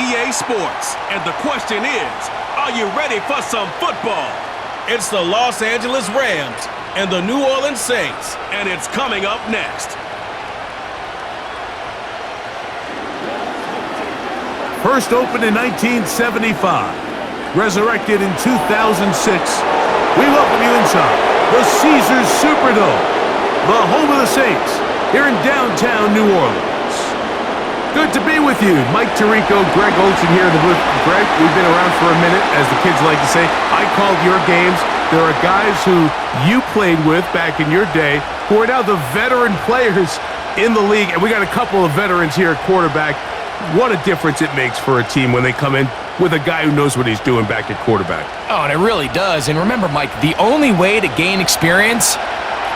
EA Sports. And the question is, are you ready for some football? It's the Los Angeles Rams and the New Orleans Saints, and it's coming up next. First opened in 1975, resurrected in 2006, we welcome you inside the Caesars Superdome, the home of the Saints, here in downtown New Orleans. Good to be with you. Mike Tirico, Greg Olsen here in the booth. Greg, we've been around for a minute, as the kids like to say. I called your games. There are guys who you played with back in your day who are now the veteran players in the league, and we got a couple of veterans here at quarterback. What a difference it makes for a team when they come in with a guy who knows what he's doing back at quarterback. Oh, and it really does. And remember, Mike, the only way to gain experience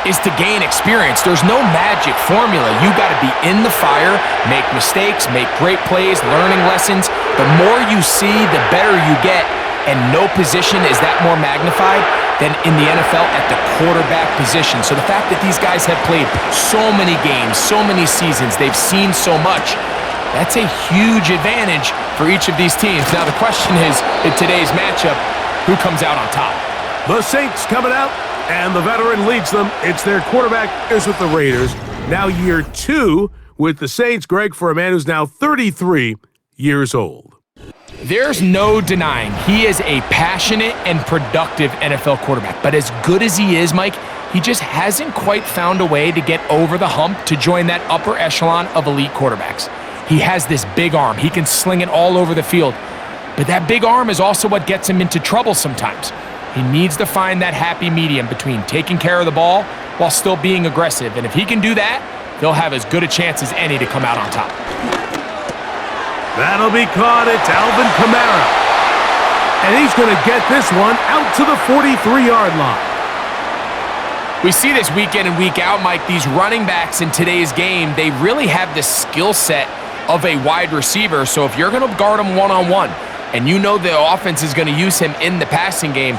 is to gain experience. There's no magic formula. You got to be in the fire, make mistakes, make great plays, learning lessons. The more you see, the better you get. And no position is that more magnified than in the NFL at the quarterback position. So the fact that these guys have played so many games, so many seasons, they've seen so much, that's a huge advantage for each of these teams. Now the question is, in today's matchup, who comes out on top? The Saints coming out, and the veteran leads them. It's their quarterback is with the Raiders. Now year 2 with the Saints, Greg, for a man who's now 33 years old. There's no denying he is a passionate and productive NFL quarterback. But as good as he is, Mike, he just hasn't quite found a way to get over the hump to join that upper echelon of elite quarterbacks. He has this big arm. He can sling it all over the field. But that big arm is also what gets him into trouble sometimes. He needs to find that happy medium between taking care of the ball while still being aggressive. And if he can do that, they'll have as good a chance as any to come out on top. That'll be caught. It's Alvin Kamara. And he's going to get this one out to the 43-yard line. We see this week in and week out, Mike. These running backs in today's game, they really have the skill set of a wide receiver. So if you're going to guard him one-on-one and you know the offense is going to use him in the passing game,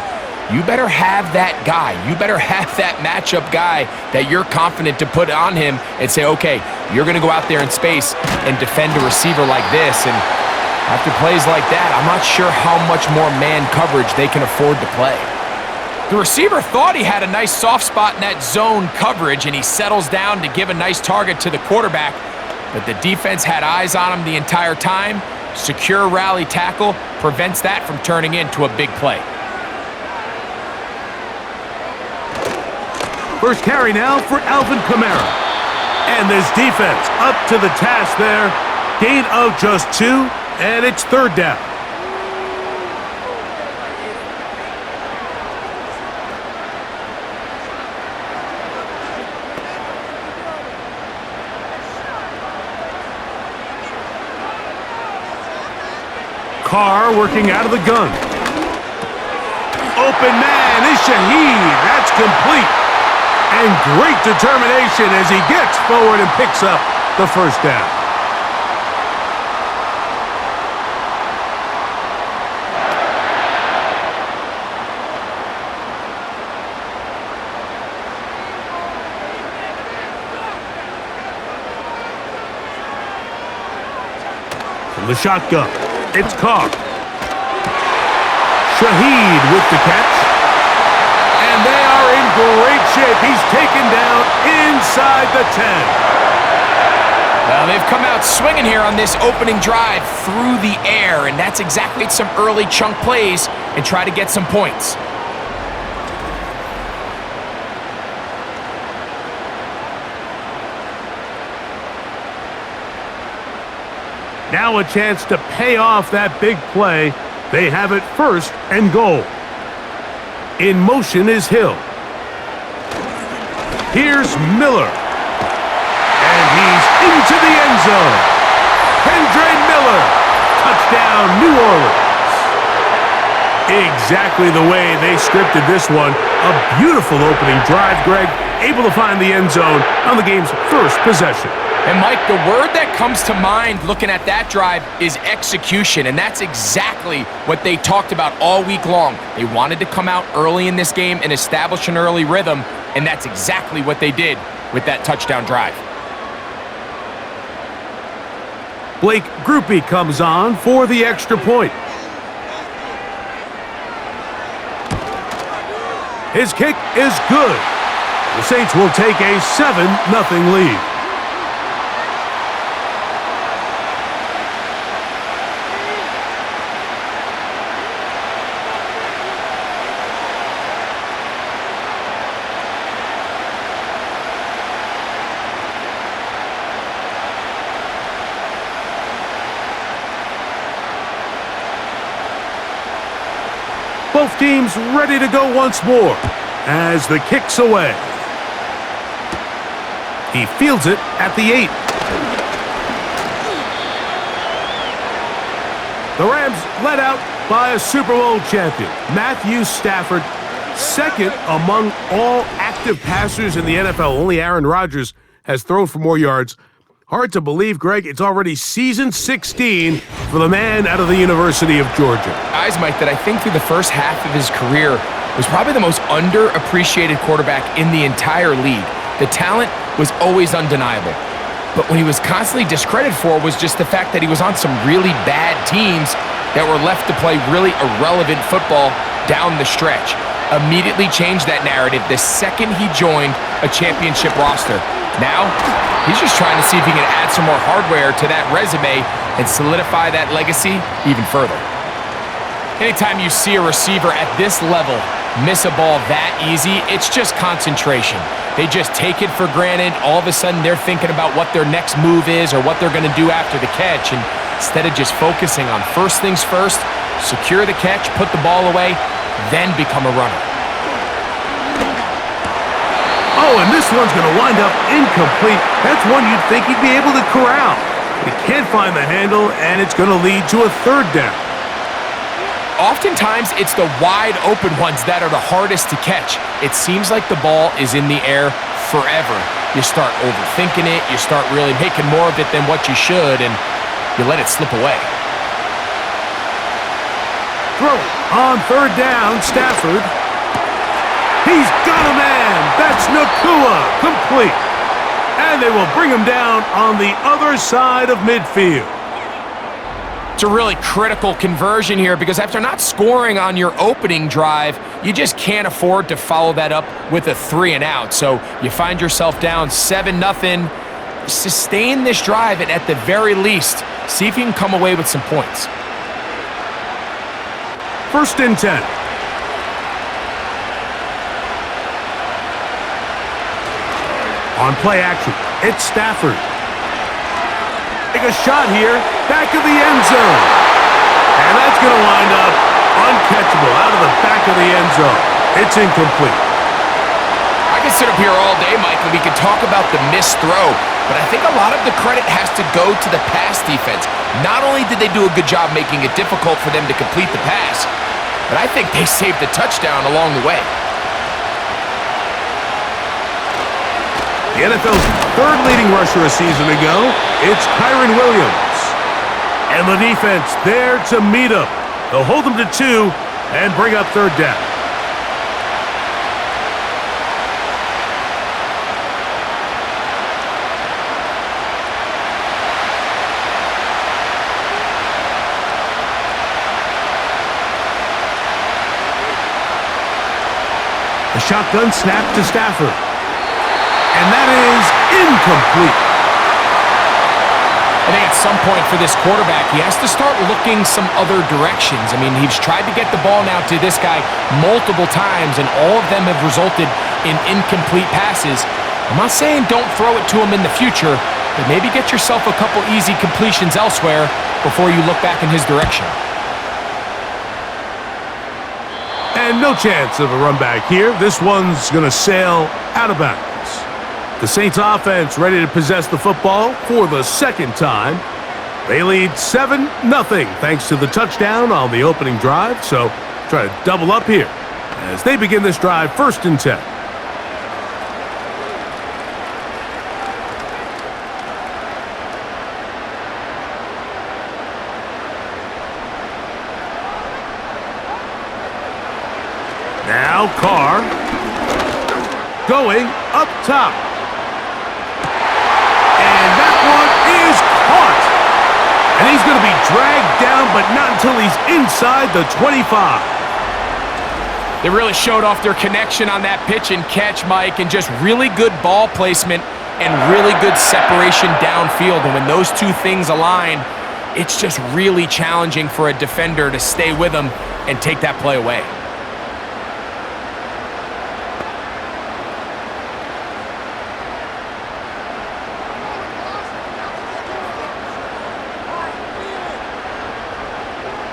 you better have that guy. You better have that matchup guy that you're confident to put on him and say, okay, you're going to go out there in space and defend a receiver like this. And after plays like that, I'm not sure how much more man coverage they can afford to play. The receiver thought he had a nice soft spot in that zone coverage, and he settles down to give a nice target to the quarterback. But the defense had eyes on him the entire time. Secure rally tackle prevents that from turning into a big play. First carry now for Alvin Kamara. And this defense up to the task there. Gain of just 2, and it's third down. Carr working out of the gun. Open man is Shaheed. That's complete. And great determination as he gets forward and picks up the first down. From the shotgun, it's Carr. Shaheed with the catch. And they are in great shape. He's taken down inside the 10. Well, they've come out swinging here on this opening drive through the air, and that's exactly some early chunk plays and try to get some points. Now a chance to pay off that big play. They have it first and goal. In motion is Hill. Here's Miller. And he's into the end zone. Kendre Miller. Touchdown, New Orleans. Exactly the way they scripted this one. A beautiful opening drive, Greg. Able to find the end zone on the game's first possession. And Mike, the word that comes to mind looking at that drive is execution, and that's exactly what they talked about all week long. They wanted to come out early in this game and establish an early rhythm, and that's exactly what they did with that touchdown drive. Blake Groupie comes on for the extra point. His kick is good. The Saints will take a 7-0 lead. Both teams ready to go once more as the kick's away. He fields it at the 8. The Rams led out by a Super Bowl champion, Matthew Stafford, second among all active passers in the NFL. Only Aaron Rodgers has thrown for more yards. Hard to believe, Greg, it's already season 16 for the man out of the University of Georgia. Guys, Mike, that I think through the first half of his career was probably the most underappreciated quarterback in the entire league. The talent was always undeniable. But what he was constantly discredited for was just the fact that he was on some really bad teams that were left to play really irrelevant football down the stretch. Immediately changed that narrative the second he joined a championship roster. Now, he's just trying to see if he can add some more hardware to that resume and solidify that legacy even further. Anytime you see a receiver at this level miss a ball that easy, it's just concentration. They just take it for granted. All of a sudden, they're thinking about what their next move is or what they're going to do after the catch. And instead of just focusing on first things first, secure the catch, put the ball away, then become a runner. Oh, and this one's going to wind up incomplete. That's one you'd think he'd be able to corral. He can't find the handle, and it's going to lead to a third down. Oftentimes, it's the wide open ones that are the hardest to catch. It seems like the ball is in the air forever. You start overthinking it, you start really making more of it than what you should, and you let it slip away. Throw it on third down, Stafford. He's got a man. That's Nakua, complete. And they will bring him down on the other side of midfield. It's a really critical conversion here because after not scoring on your opening drive, you just can't afford to follow that up with a 3-and-out. So you find yourself down 7-0. Sustain this drive and at the very least, see if you can come away with some points. 1st and 10. On play action, it's Stafford. Take a shot here, back of the end zone. And that's going to wind up uncatchable out of the back of the end zone. It's incomplete. I could sit up here all day, Mike, and we could talk about the missed throw, but I think a lot of the credit has to go to the pass defense. Not only did they do a good job making it difficult for them to complete the pass, but I think they saved the touchdown along the way. The NFL's third leading rusher a season ago, it's Kyron Williams. And the defense there to meet him. They'll hold them to 2 and bring up third down. The shotgun snap to Stafford. And that is incomplete. I think at some point for this quarterback, he has to start looking some other directions. I mean, he's tried to get the ball now to this guy multiple times, and all of them have resulted in incomplete passes. I'm not saying don't throw it to him in the future, but maybe get yourself a couple easy completions elsewhere before you look back in his direction. And no chance of a run back here. This one's going to sail out of bounds. The Saints offense ready to possess the football for the second time. They lead 7-0 thanks to the touchdown on the opening drive. So try to double up here as they begin this drive 1st and 10. Now Carr going up top. And that one is caught. he's going to be dragged down, but not until he's inside the 25. They really showed off their connection on that pitch and catch, Mike, and just really good ball placement and really good separation downfield. And when those two things align, it's just really challenging for a defender to stay with them and take that play away.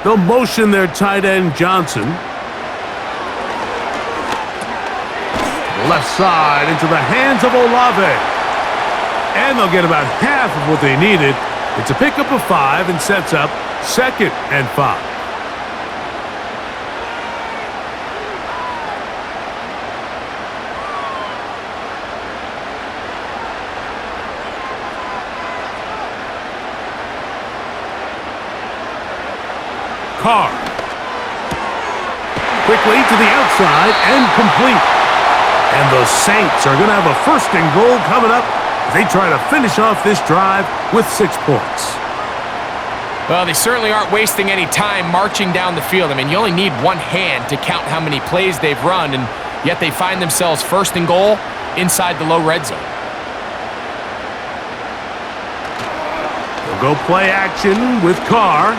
They'll motion their tight end, Johnson. Left side into the hands of Olave. And they'll get about half of what they needed. It's a pickup of 5 and sets up 2nd and 5. Carr. Quickly to the outside and complete. And the Saints are going to have a 1st and goal coming up as they try to finish off this drive with 6 points. Well, they certainly aren't wasting any time marching down the field. I mean, you only need one hand to count how many plays they've run, and yet they find themselves 1st and goal inside the low red zone. They'll go play action with Carr.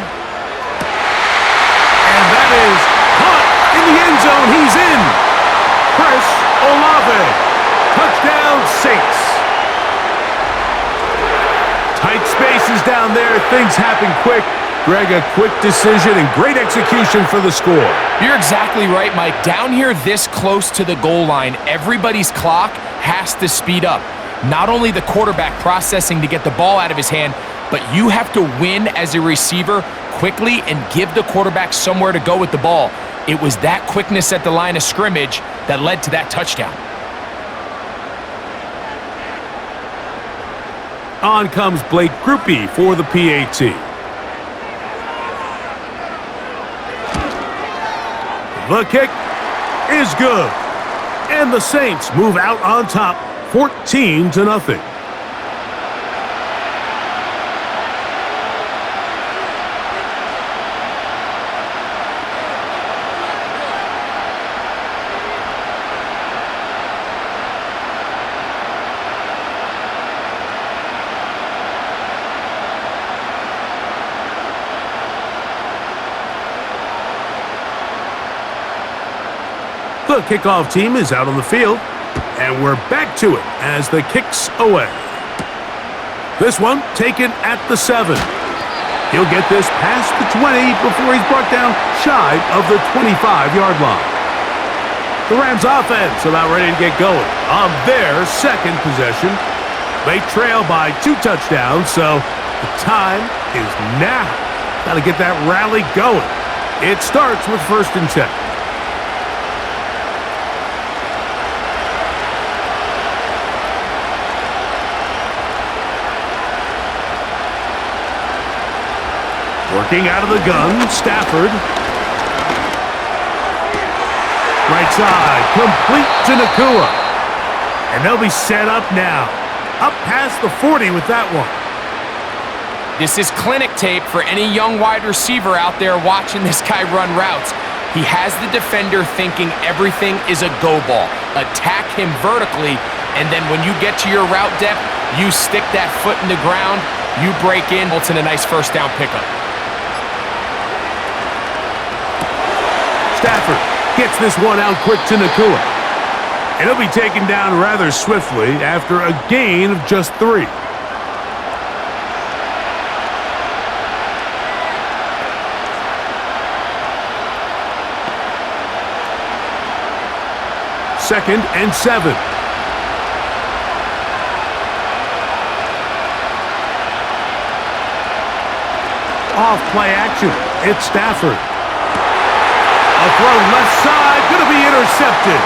And that is caught in the end zone. He's in. Chris Olave. Touchdown, Saints. Tight spaces down there. Things happen quick. Greg, a quick decision and great execution for the score. You're exactly right, Mike. Down here this close to the goal line, everybody's clock has to speed up. Not only the quarterback processing to get the ball out of his hand, but you have to win as a receiver quickly and give the quarterback somewhere to go with the ball. It was that quickness at the line of scrimmage that led to that touchdown. On comes Blake Grupe for the PAT. The kick is good. And the Saints move out on top 14-0. The kickoff team is out on the field, and we're back to it as the kick's away. This one taken at the 7. He'll get this past the 20 before he's brought down shy of the 25-yard line. The Rams offense about ready to get going on their 2nd possession. They trail by 2 touchdowns, so the time is now. Got to get that rally going. It starts with 1st and 10. Working out of the gun, Stafford. Right side, complete to Nakua. And they'll be set up now. Up past the 40 with that one. This is clinic tape for any young wide receiver out there watching this guy run routes. He has the defender thinking everything is a go ball. Attack him vertically, and then when you get to your route depth, you stick that foot in the ground, you break in, it's in a nice 1st down pickup. Stafford gets this one out quick to Nakua. And he'll be taken down rather swiftly after a gain of just 3. Second and 7. Off play action. It's Stafford. A throw left side, going to be intercepted.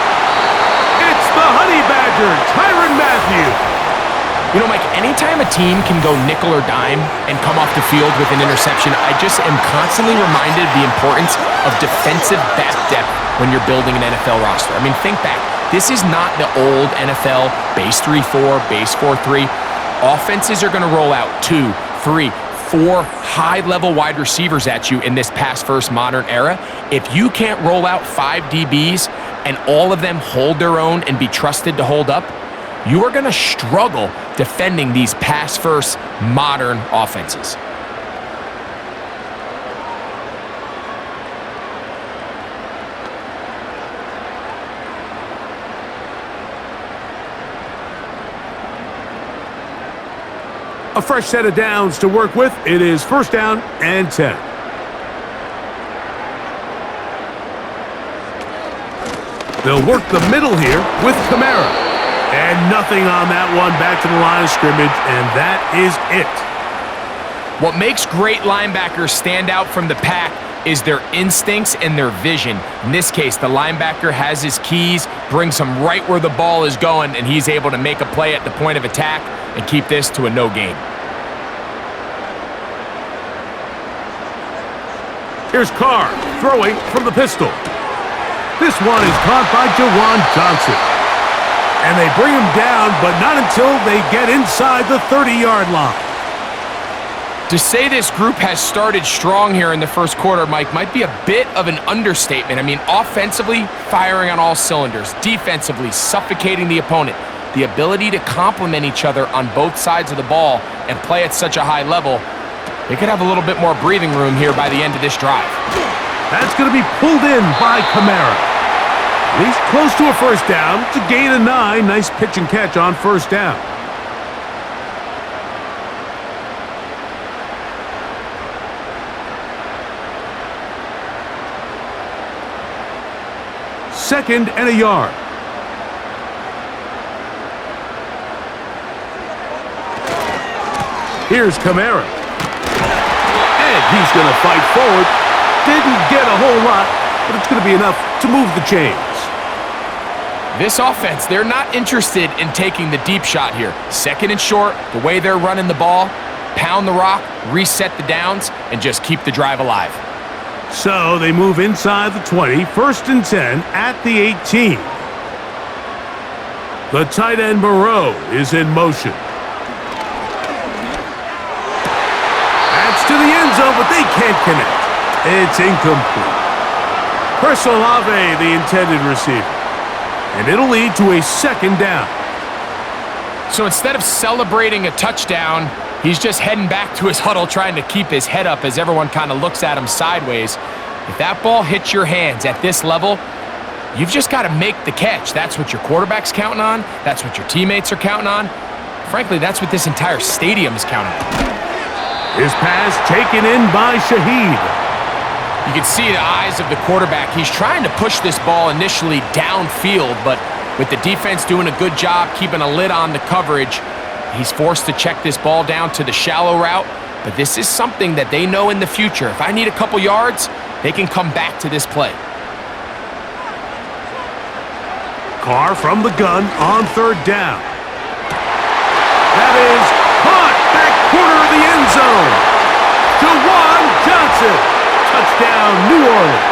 It's the Honey Badger, Tyrann Mathieu. You know, Mike, anytime a team can go nickel or dime and come off the field with an interception, I just am constantly reminded of the importance of defensive back depth when you're building an NFL roster. I mean, think back. This is not the old NFL base 3-4, base 4-3. Offenses are going to roll out 2, 3, 4 high-level wide receivers at you in this pass-first modern era. If you can't roll out 5 DBs and all of them hold their own and be trusted to hold up, you are going to struggle defending these pass-first modern offenses. A fresh set of downs to work with. It is first down and 10. They'll work the middle here with Kamara. And nothing on that one, back to the line of scrimmage, and that is it. What makes great linebackers stand out from the pack is their instincts and their vision. In this case, the linebacker has his keys, brings him right where the ball is going, and he's able to make a play at the point of attack and keep this to a no gain. Here's Carr, throwing from the pistol. This one is caught by Jawan Johnson. And they bring him down, but not until they get inside the 30-yard line. To say this group has started strong here in the first quarter, Mike, might be a bit of an understatement. I mean, offensively, firing on all cylinders. Defensively, suffocating the opponent. The ability to complement each other on both sides of the ball and play at such a high level, they could have a little bit more breathing room here by the end of this drive. That's going to be pulled in by Kamara. He's close to a first down. It's a gain of 9. Nice pitch and catch on first down. Second and a yard. Here's Kamara. And he's going to fight forward. Didn't get a whole lot, but it's going to be enough to move the chains. This offense, they're not interested in taking the deep shot here. Second and short, the way they're running the ball, pound the rock, reset the downs, and just keep the drive alive. So they move inside the 20, first and 10 at the 18. The tight end Moreau is in motion. That's to the end zone, but they can't connect. It's incomplete. Chris Olave, the intended receiver. And it'll lead to a second down. So instead of celebrating a touchdown, he's just heading back to his huddle trying to keep his head up as everyone kind of looks at him sideways. If that ball hits your hands at this level, you've just got to make the catch. That's what your quarterback's counting on. That's what your teammates are counting on. Frankly, that's what this entire stadium is counting on. His pass taken in by Shaheed. You can see the eyes of the quarterback. He's trying to push this ball initially downfield, but with the defense doing a good job keeping a lid on the coverage, he's forced to check this ball down to the shallow route. But this is something that they know in the future. If I need a couple yards, they can come back to this play. Carr from the gun on third down. That is caught back corner of the end zone. Jawan Johnson. Touchdown, New Orleans.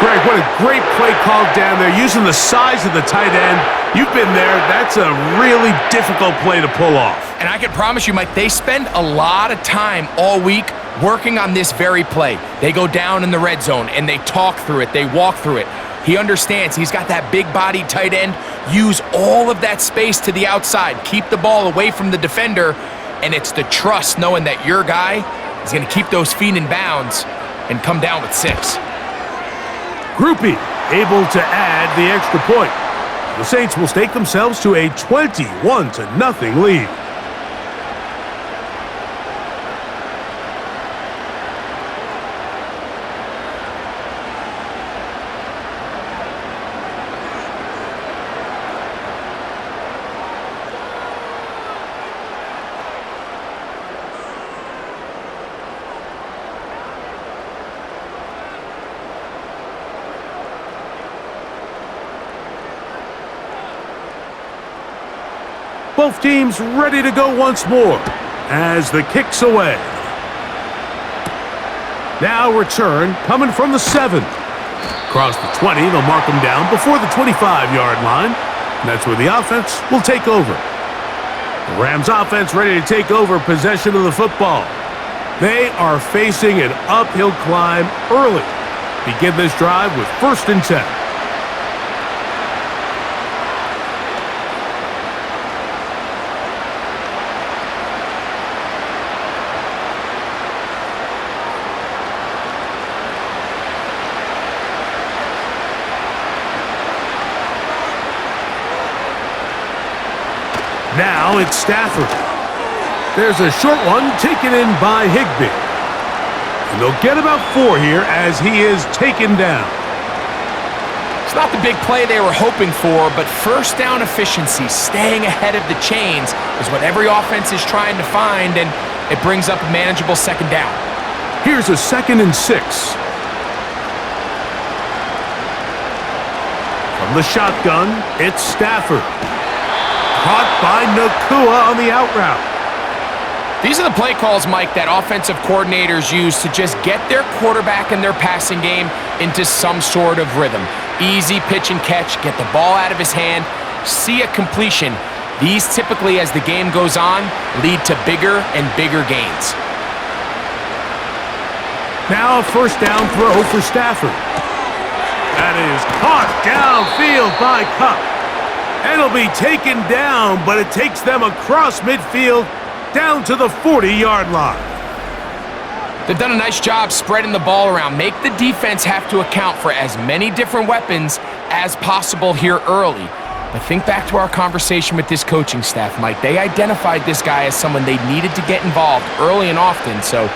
Greg, what a great play called down there, using the size of the tight end. You've been there. That's a really difficult play to pull off. And I can promise you, Mike, they spend a lot of time all week working on this very play. They go down in the red zone, and they talk through it. They walk through it. He understands he's got that big-bodied tight end. Use all of that space to the outside. Keep the ball away from the defender, and it's the trust knowing that your guy is going to keep those feet in bounds and come down with 6. Groupie able to add the extra point. The Saints will stake themselves to a 21-0 lead. Both teams ready to go once more as the kick's away. Now return coming from the 7. Across the 20, they'll mark them down before the 25-yard line. And that's where the offense will take over. The Rams offense ready to take over possession of the football. They are facing an uphill climb early. Begin this drive with 1st and 10. Now it's Stafford. There's a short one taken in by Higbee. And they'll get about 4 here as he is taken down. It's not the big play they were hoping for, but first down efficiency, staying ahead of the chains, is what every offense is trying to find, and it brings up a manageable 2nd down. Here's a 2nd and 6. From the shotgun, it's Stafford. Caught by Nakua on the out route. These are the play calls, Mike, that offensive coordinators use to just get their quarterback and their passing game into some sort of rhythm. Easy pitch and catch, get the ball out of his hand, see a completion. These typically, as the game goes on, lead to bigger and bigger gains. Now a 1st down throw for Stafford. That is caught downfield by Kupp. It'll be taken down, but it takes them across midfield down to the 40-yard line. They've done a nice job spreading the ball around. Make the defense have to account for as many different weapons as possible here early. But think back to our conversation with this coaching staff, Mike. They identified this guy as someone they needed to get involved early and often, so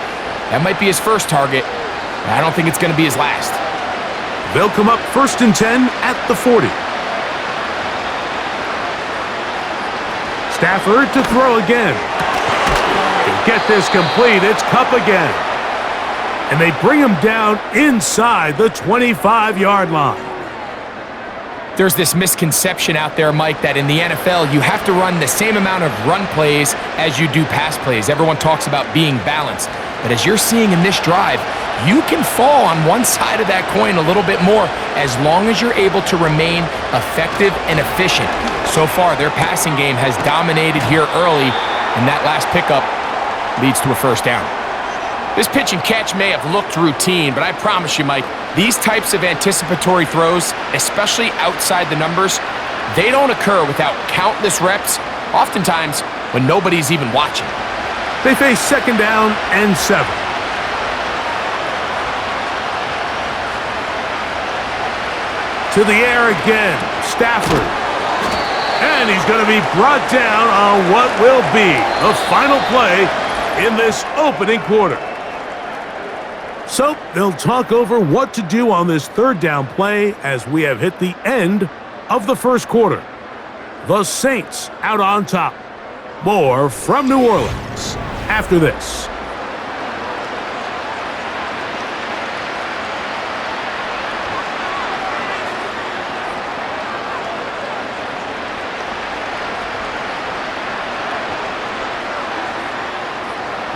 that might be his first target. But I don't think it's going to be his last. They'll come up 1st and 10 at the 40. Stafford to throw again. To get this complete, it's Kupp again. And they bring him down inside the 25-yard line. There's this misconception out there, Mike, that in the NFL, you have to run the same amount of run plays as you do pass plays. Everyone talks about being balanced. But as you're seeing in this drive, you can fall on one side of that coin a little bit more as long as you're able to remain effective and efficient. So far, their passing game has dominated here early, and that last pickup leads to a 1st down. This pitch and catch may have looked routine, but I promise you, Mike, these types of anticipatory throws, especially outside the numbers, they don't occur without countless reps, oftentimes when nobody's even watching. They face 2nd down and 7. To the air again, Stafford. And he's going to be brought down on what will be the final play in this opening quarter. So they'll talk over what to do on this 3rd down play as we have hit the end of the 1st quarter. The Saints out on top. More from New Orleans after this.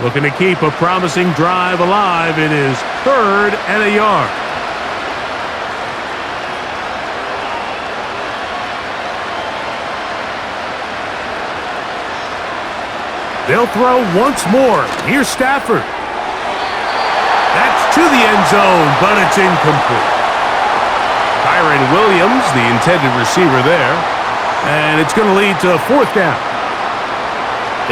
Looking to keep a promising drive alive. It is 3rd and a yard. They'll throw once more. Here's Stafford. That's to the end zone, but it's incomplete. Kyren Williams, the intended receiver there. And it's going to lead to a 4th down.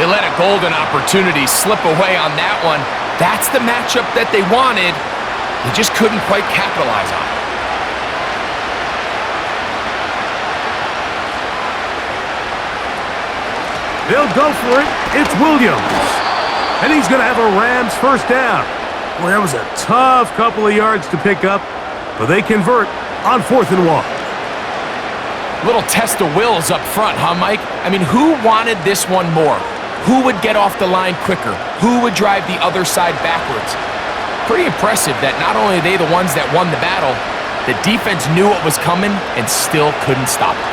They let a golden opportunity slip away on that one. That's the matchup that they wanted. They just couldn't quite capitalize on it. They'll go for it. It's Williams. And he's going to have a Rams 1st down. Boy, that was a tough couple of yards to pick up, but they convert on 4th and 1. Little test of wills up front, huh, Mike? I mean, who wanted this one more? Who would get off the line quicker? Who would drive the other side backwards? Pretty impressive that not only are they the ones that won the battle, the defense knew what was coming and still couldn't stop it.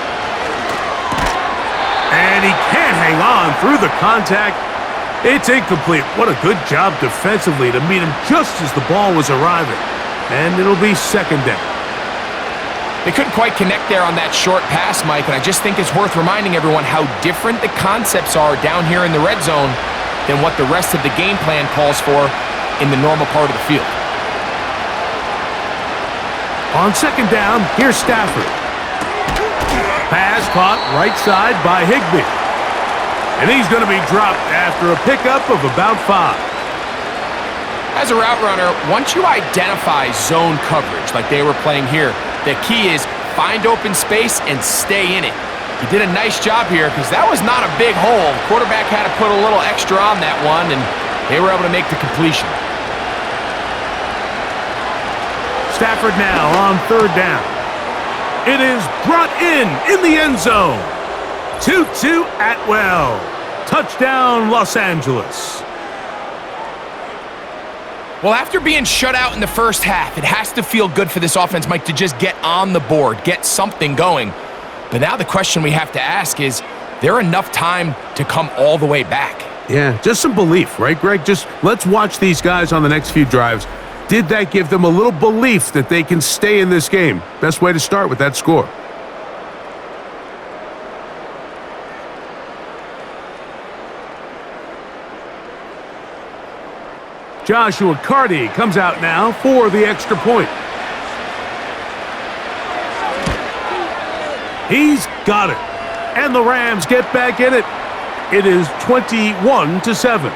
And he can't hang on through the contact. It's incomplete. What a good job defensively to meet him just as the ball was arriving. And it'll be 2nd down. They couldn't quite connect there on that short pass, Mike, and I just think it's worth reminding everyone how different the concepts are down here in the red zone than what the rest of the game plan calls for in the normal part of the field. On second down, here's Stafford. Pass caught right side by Higbee. And he's going to be dropped after a pickup of about 5. As a route runner, once you identify zone coverage like they were playing here, the key is find open space and stay in it. He did a nice job here because that was not a big hole. The quarterback had to put a little extra on that one, and they were able to make the completion. Stafford now on third down. It is brought in the end zone. Tutu Atwell. Touchdown, Los Angeles. Well, after being shut out in the first half, it has to feel good for this offense, Mike, to just get on the board, get something going. But now the question we have to ask is there enough time to come all the way back? Yeah, just some belief, right, Greg? Just let's watch these guys on the next few drives. Did that give them a little belief that they can stay in this game? Best way to start with that score. Joshua Carty comes out now for the extra point. He's got it. And the Rams get back in it. It is 21-7.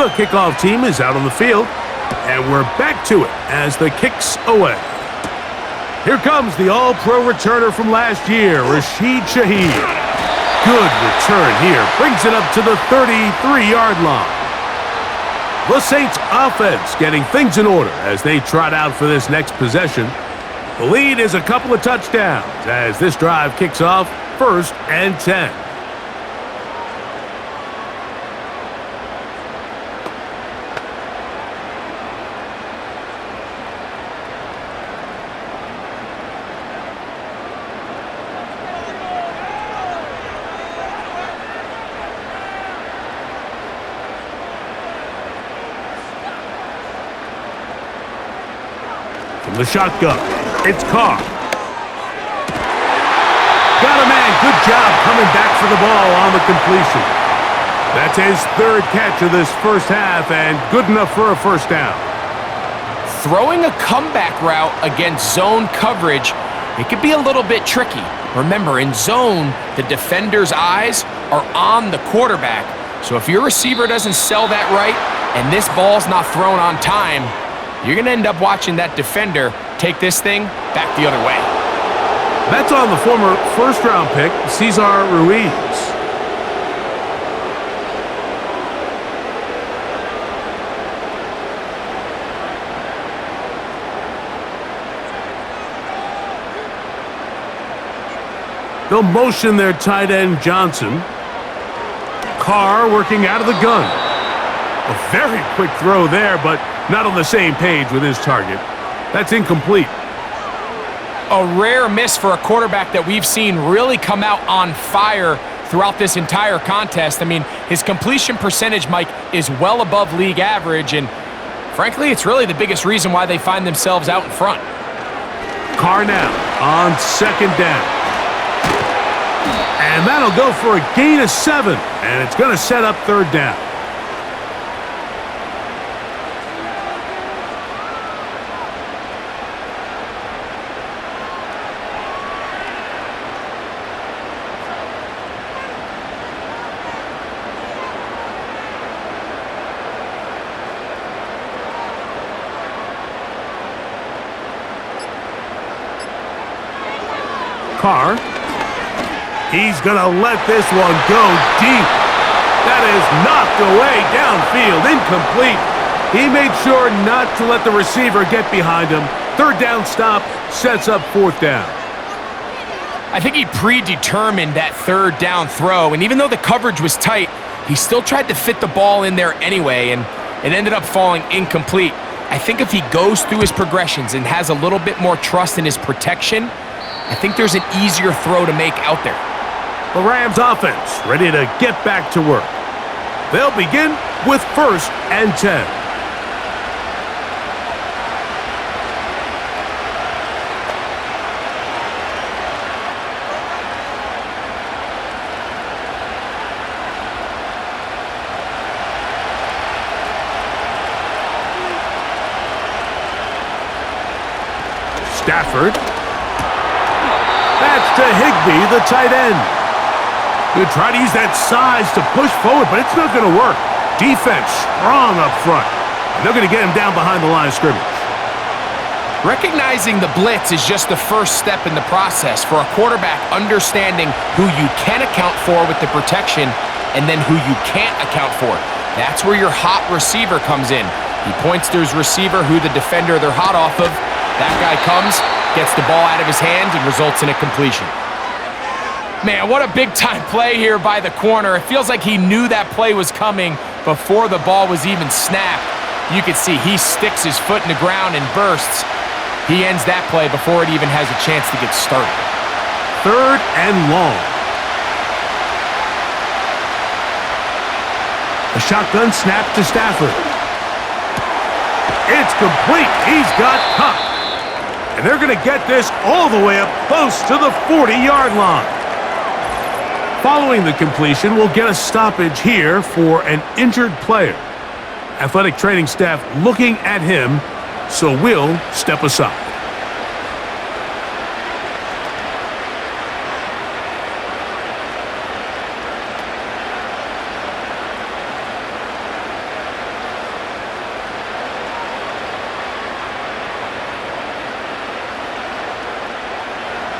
The kickoff team is out on the field, and we're back to it as the kick's away. Here comes the all-pro returner from last year, Rashid Shaheed. Good return here, brings it up to the 33-yard line. The Saints offense getting things in order as they trot out for this next possession. The lead is a couple of touchdowns as this drive kicks off 1st and 10. From the shotgun, it's Carr. Got a man, good job coming back for the ball on the completion. That's his 3rd catch of this first half and good enough for a first down. Throwing a comeback route against zone coverage, it could be a little bit tricky. Remember, in zone, the defender's eyes are on the quarterback. So if your receiver doesn't sell that right and this ball's not thrown on time, you're going to end up watching that defender take this thing back the other way. That's on the former first-round pick, Cesar Ruiz. They'll motion their tight end, Johnson. Carr working out of the gun. A very quick throw there, but not on the same page with his target. That's incomplete. A rare miss for a quarterback that we've seen really come out on fire throughout this entire contest. I mean, his completion percentage, Mike, is well above league average, and frankly, it's really the biggest reason why they find themselves out in front. Carr now on second down. And that'll go for a gain of 7, and it's going to set up third down. Carr. He's going to let this one go deep. That is knocked away downfield, incomplete. He made sure not to let the receiver get behind him. Third down stop sets up 4th down. I think he predetermined that third down throw, and even though the coverage was tight, he still tried to fit the ball in there anyway, and it ended up falling incomplete. I think if he goes through his progressions and has a little bit more trust in his protection, I think there's an easier throw to make out there. The Rams offense ready to get back to work. They'll begin with 1st and 10. Stafford. That's to Higbee, the tight end. He'll try to use that size to push forward, but it's not going to work. Defense strong up front. And they're going to get him down behind the line of scrimmage. Recognizing the blitz is just the first step in the process for a quarterback understanding who you can account for with the protection and then who you can't account for. That's where your hot receiver comes in. He points to his receiver who the defender they're hot off of. That guy comes, gets the ball out of his hand, and results in a completion. Man, what a big-time play here by the corner. It feels like he knew that play was coming before the ball was even snapped. You can see he sticks his foot in the ground and bursts. He ends that play before it even has a chance to get started. 3rd and long. A shotgun snap to Stafford. It's complete. He's got Cup. And they're going to get this all the way up close to the 40-yard line. Following the completion, we'll get a stoppage here for an injured player. Athletic training staff looking at him, so we'll step aside.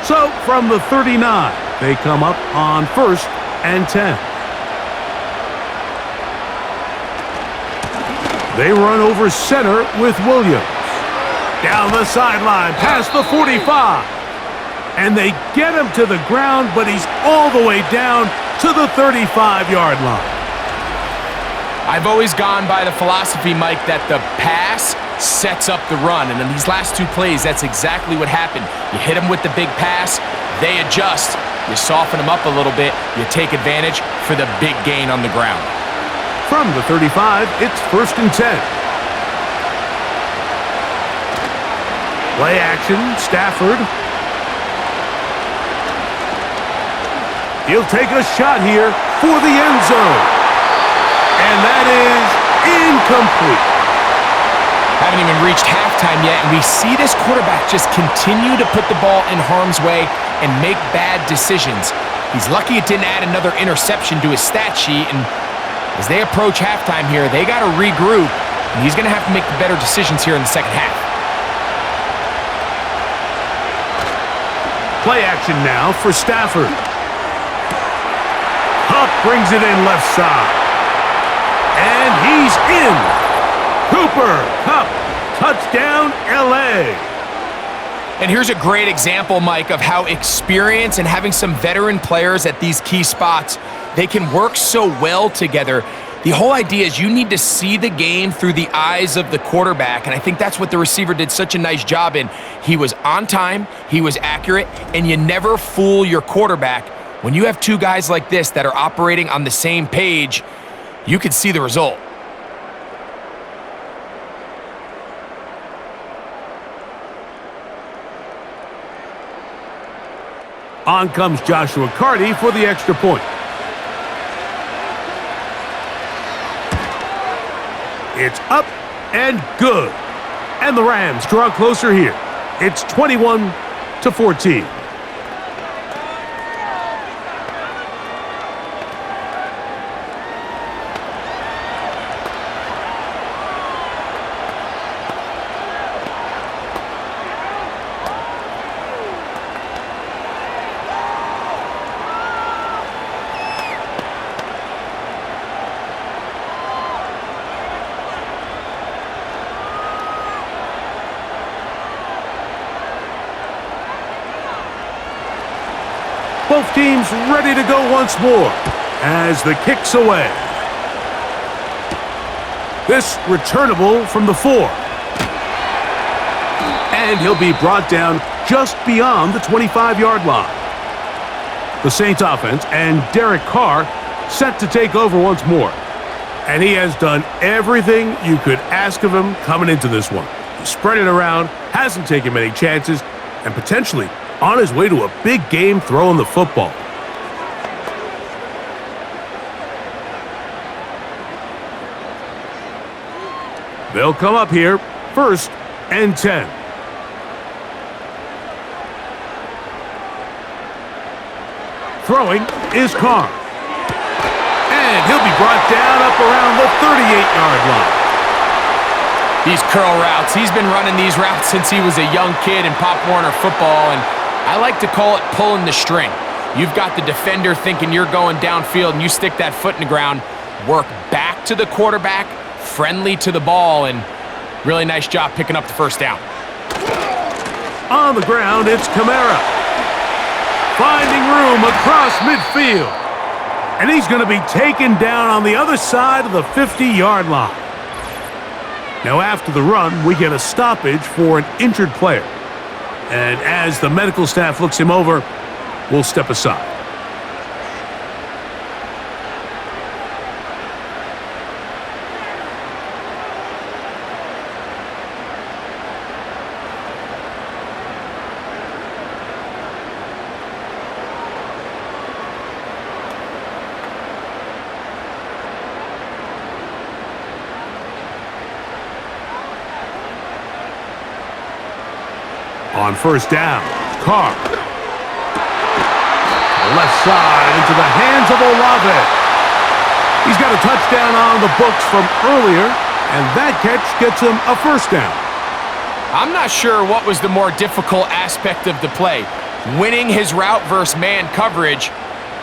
So, from the 39, they come up on 1st and 10. They run over center with Williams. Down the sideline, past the 45. And they get him to the ground, but he's all the way down to the 35-yard line. I've always gone by the philosophy, Mike, that the pass sets up the run. And in these last two plays, that's exactly what happened. You hit them with the big pass, they adjust. You soften them up a little bit, you take advantage for the big gain on the ground. From the 35, it's 1st and 10. Play action, Stafford. He'll take a shot here for the end zone. And that is incomplete. Haven't even reached halftime yet, and we see this quarterback just continue to put the ball in harm's way and make bad decisions. He's lucky it didn't add another interception to his stat sheet, and as they approach halftime here, they got to regroup, and he's going to have to make the better decisions here in the second half. Play action now for Stafford. Hupp brings it in left side. And he's in. Cooper Kupp, touchdown LA. And here's a great example, Mike, of how experience and having some veteran players at these key spots, they can work so well together. The whole idea is you need to see the game through the eyes of the quarterback, and I think that's what the receiver did such a nice job in. He was on time, he was accurate, and you never fool your quarterback. When you have two guys like this that are operating on the same page, you can see the result. On comes Joshua Carty for the extra point. It's up and good. And the Rams draw closer here. It's 21-14. Both teams ready to go once more as the kick's away. This returnable from the 4. And he'll be brought down just beyond the 25-yard line. The Saints offense and Derek Carr set to take over once more. And he has done everything you could ask of him coming into this one. He spread it around, hasn't taken many chances, and potentially on his way to a big game throwing the football. They'll come up here, 1st and 10. Throwing is Carr. And he'll be brought down up around the 38-yard line. These curl routes, he's been running these routes since he was a young kid in Pop Warner football, and I like to call it pulling the string. You've got the defender thinking you're going downfield, and you stick that foot in the ground, work back to the quarterback, friendly to the ball, and really nice job picking up the first down. On the ground, it's Kamara. Finding room across midfield. And he's going to be taken down on the other side of the 50-yard line. Now, after the run, we get a stoppage for an injured player. And as the medical staff looks him over, we'll step aside. On first down, Carr. Left side into the hands of Olave. He's got a touchdown on the books from earlier, and that catch gets him a first down. I'm not sure what was the more difficult aspect of the play, winning his route versus man coverage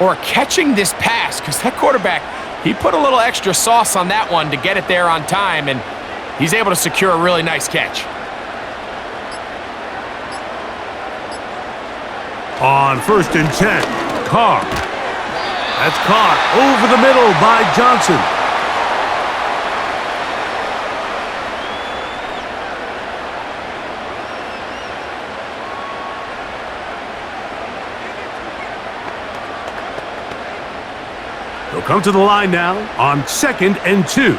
or catching this pass, because that quarterback, he put a little extra sauce on that one to get it there on time, and he's able to secure a really nice catch. On first and 10, Carr. That's caught over the middle by Johnson. They'll come to the line now on 2nd and 2.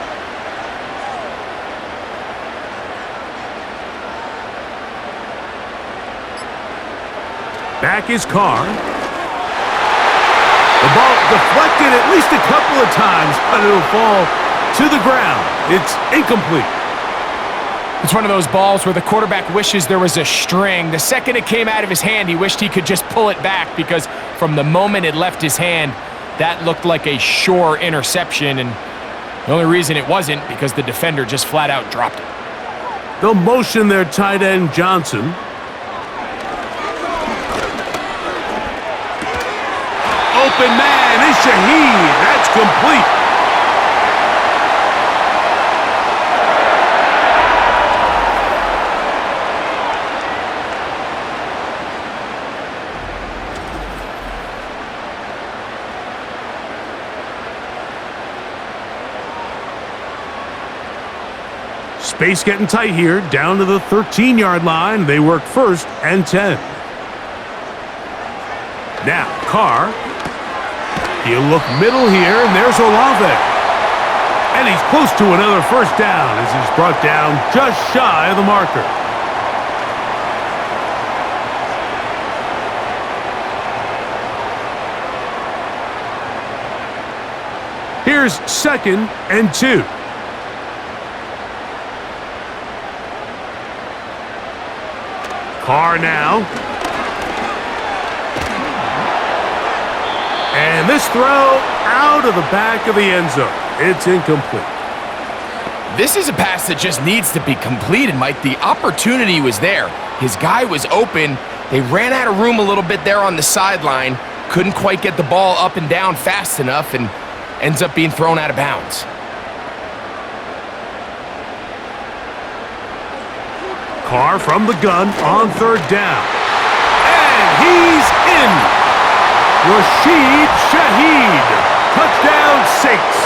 Back is Carr. The ball deflected at least a couple of times, but it'll fall to the ground. It's incomplete. It's one of those balls where the quarterback wishes there was a string. The second it came out of his hand, he wished he could just pull it back, because from the moment it left his hand, that looked like a sure interception, and the only reason it wasn't because the defender just flat out dropped it. They'll motion their tight end Johnson. Open man is Shaheed. That's complete. Space getting tight here, down to the 13-yard line. They work 1st and 10. Now, Carr. He'll look middle here, and there's Olave. And he's close to another first down as he's brought down just shy of the marker. Here's 2nd and 2. Carr now. And this throw out of the back of the end zone. It's incomplete. This is a pass that just needs to be completed, Mike. The opportunity was there. His guy was open. They ran out of room a little bit there on the sideline. Couldn't quite get the ball up and down fast enough, and ends up being thrown out of bounds. Carr from the gun on 3rd down. And he's in. Rashid Shaheed. Touchdown, Saints.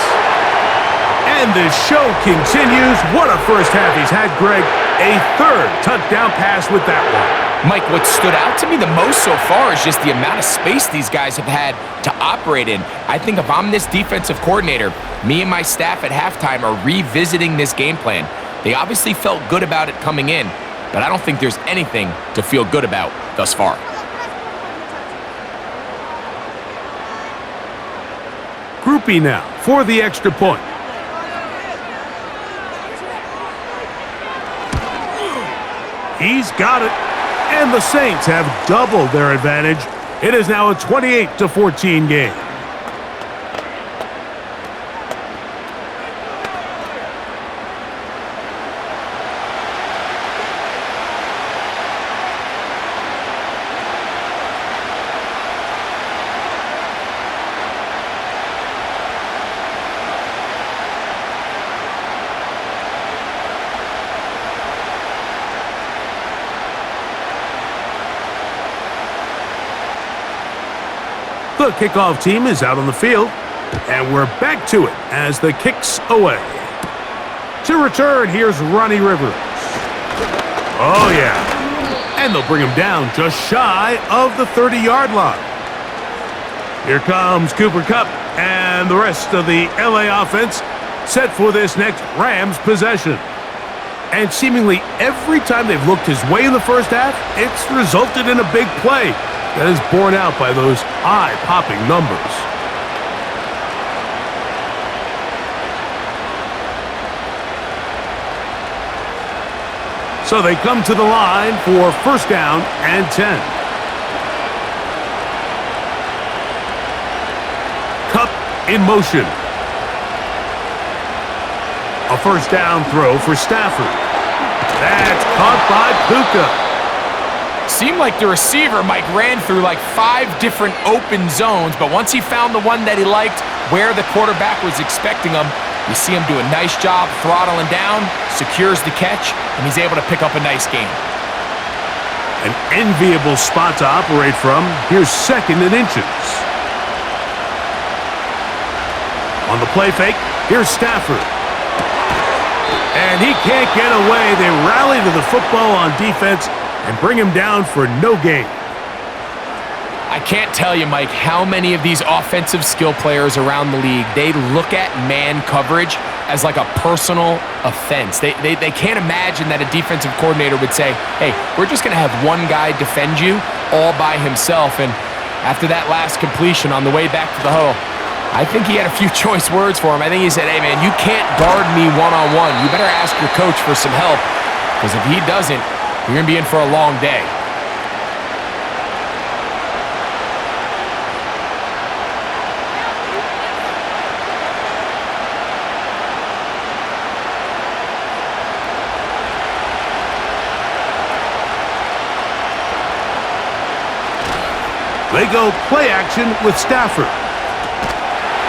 And the show continues. What a first half he's had, Greg. A third touchdown pass with that one. Mike, what stood out to me the most so far is just the amount of space these guys have had to operate in. I think if I'm this defensive coordinator, me and my staff at halftime are revisiting this game plan. They obviously felt good about it coming in, but I don't think there's anything to feel good about thus far. Groupie now for the extra point. He's got it. And the Saints have doubled their advantage. It is now a 28-14 game. The kickoff team is out on the field, and we're back to it as the kick's away. To return, here's Ronnie Rivers. Oh, yeah. And they'll bring him down just shy of the 30-yard line. Here comes Cooper Kupp and the rest of the LA offense set for this next Rams possession. And seemingly every time they've looked his way in the first half, it's resulted in a big play. That is borne out by those eye-popping numbers. So they come to the line for first down and 10. Kupp in motion. A first down throw for Stafford. That's caught by Puka. Seemed like the receiver, Mike, ran through like 5 different open zones, but once he found the one that he liked, where the quarterback was expecting him, you see him do a nice job throttling down, secures the catch, and he's able to pick up a nice gain. An enviable spot to operate from. Here's second and inches. On the play fake, here's Stafford. And he can't get away. They rally to the football on defense and bring him down for no gain. I can't tell you, Mike, how many of these offensive skill players around the league, they look at man coverage as like a personal offense. They can't imagine that a defensive coordinator would say, hey, we're just going to have one guy defend you all by himself. And after that last completion on the way back to the huddle, I think he had a few choice words for him. I think he said, hey, man, you can't guard me one-on-one. You better ask your coach for some help, because if he doesn't, you're going to be in for a long day. They go play action with Stafford.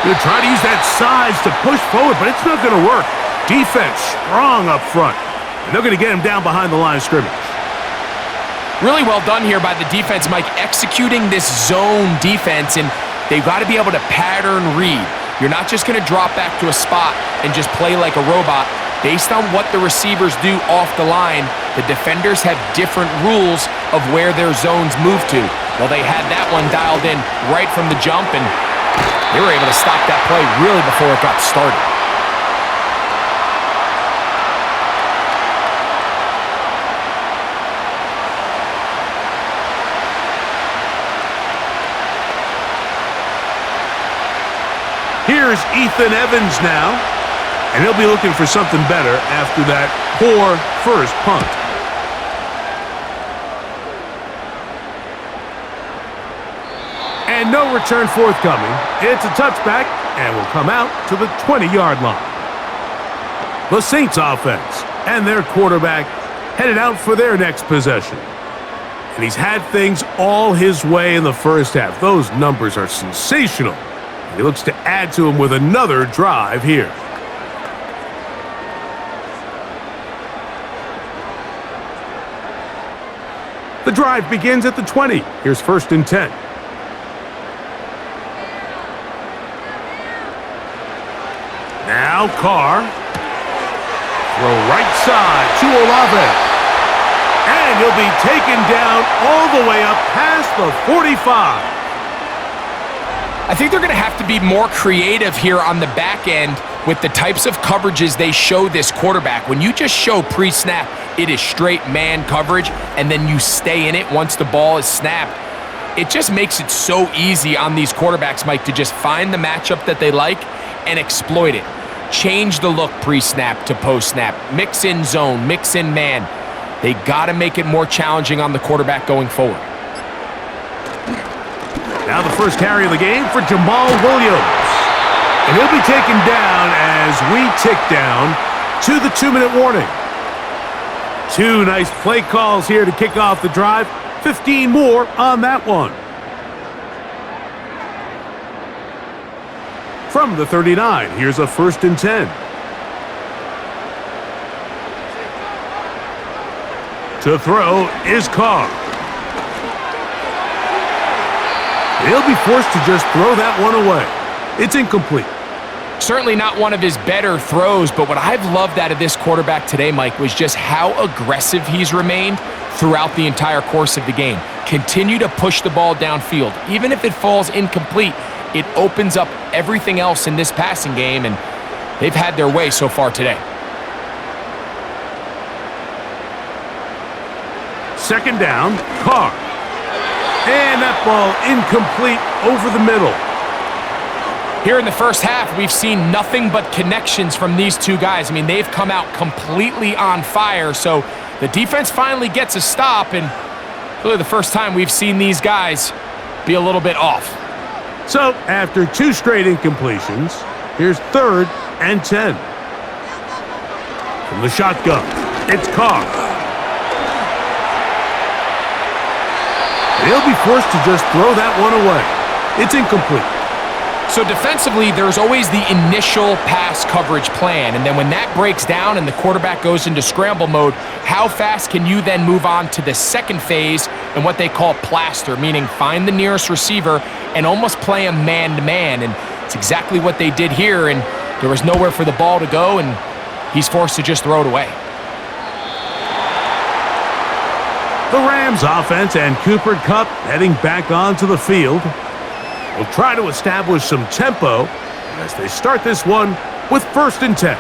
They're trying to use that size to push forward, but it's not going to work. Defense strong up front. And they're going to get him down behind the line of scrimmage. Really well done here by the defense, Mike, executing this zone defense, and they've got to be able to pattern read. You're not just going to drop back to a spot and just play like a robot. Based on what the receivers do off the line, the defenders have different rules of where their zones move to. Well, they had that one dialed in right from the jump, and they were able to stop that play really before it got started. Here's Ethan Evans now, and he'll be looking for something better after that poor first punt. And no return forthcoming. It's a touchback, and will come out to the 20-yard line. The Saints offense and their quarterback headed out for their next possession. And he's had things all his way in the first half. Those numbers are sensational. He looks to add to him with another drive here. The drive begins at the 20. Here's first and 10. Now Carr. Throw right side to Olave. And he'll be taken down all the way up past the 45. I think they're going to have to be more creative here on the back end with the types of coverages they show this quarterback. When you just show pre-snap, it is straight man coverage, and then you stay in it once the ball is snapped. It just makes it so easy on these quarterbacks, Mike, to just find the matchup that they like and exploit it. Change the look pre-snap to post-snap. Mix in zone, mix in man. They got to make it more challenging on the quarterback going forward. Now the first carry of the game for Jamal Williams. And he'll be taken down as we tick down to the 2-minute warning. 2 nice play calls here to kick off the drive. 15 more on that one. From the 39, here's a 1st and 10. To throw is Carr. He'll be forced to just throw that one away. It's incomplete. Certainly not one of his better throws, but what I've loved out of this quarterback today, Mike, was just how aggressive he's remained throughout the entire course of the game. Continue to push the ball downfield. Even if it falls incomplete, it opens up everything else in this passing game, and they've had their way so far today. 2nd down, Carr. And that ball incomplete over the middle. Here in the first half, we've seen nothing but connections from these two guys. I mean, they've come out completely on fire, so the defense finally gets a stop, and really the first time we've seen these guys be a little bit off. So, after 2 straight incompletions, here's 3rd and 10. From the shotgun, it's Carr. He'll be forced to just throw that one away. It's incomplete. So defensively, there's always the initial pass coverage plan, and then when that breaks down and the quarterback goes into scramble mode, how fast can you then move on to the second phase and what they call plaster, meaning find the nearest receiver and almost play him man-to-man, and it's exactly what they did here, and there was nowhere for the ball to go, and he's forced to just throw it away. The Rams offense and Cooper Kupp heading back onto the field. Will try to establish some tempo as they start this one with 1st and 10.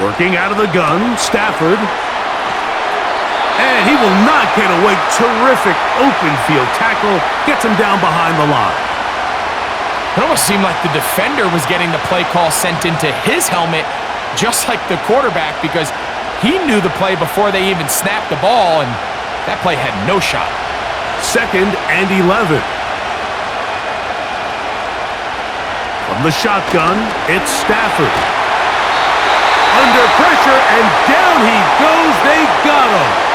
Working out of the gun, Stafford. And he will not get away. Terrific open field tackle. Gets him down behind the line. It almost seemed like the defender was getting the play call sent into his helmet, just like the quarterback, because he knew the play before they even snapped the ball, and that play had no shot. 2nd and 11. From the shotgun, it's Stafford. Under pressure, and down he goes. They got him.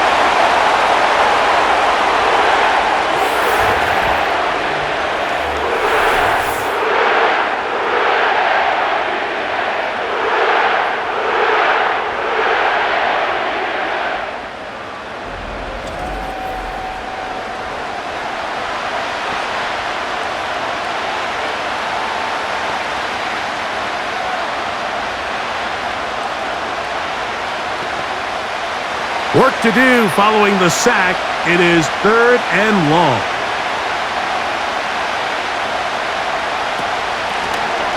Work to do following the sack. It is 3rd and long.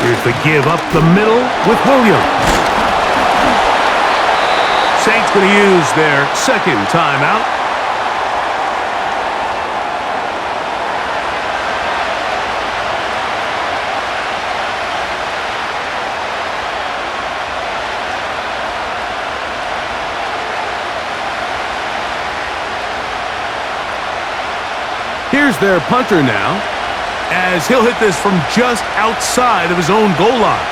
Here's the give up the middle with Williams. Saints going to use their 2nd timeout. Here's their punter now, as he'll hit this from just outside of his own goal line.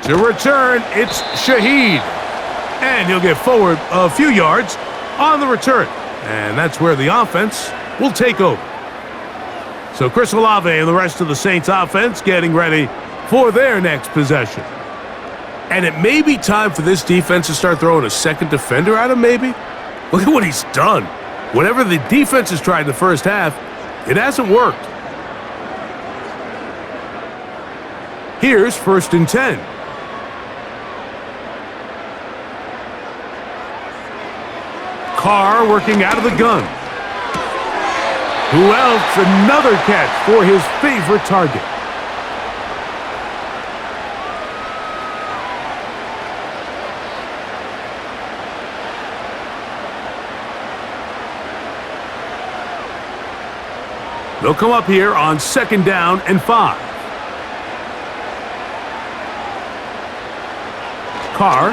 To return, it's Shaheed. And he'll get forward a few yards on the return. And that's where the offense will take over. So Chris Olave and the rest of the Saints offense getting ready for their next possession. And it may be time for this defense to start throwing a second defender at him, maybe. Look at what he's done. Whatever the defense has tried in the first half, it hasn't worked. Here's 1st and 10. Carr working out of the gun. Who else? Another catch for his favorite target. They'll come up here on 2nd down and 5. Carr.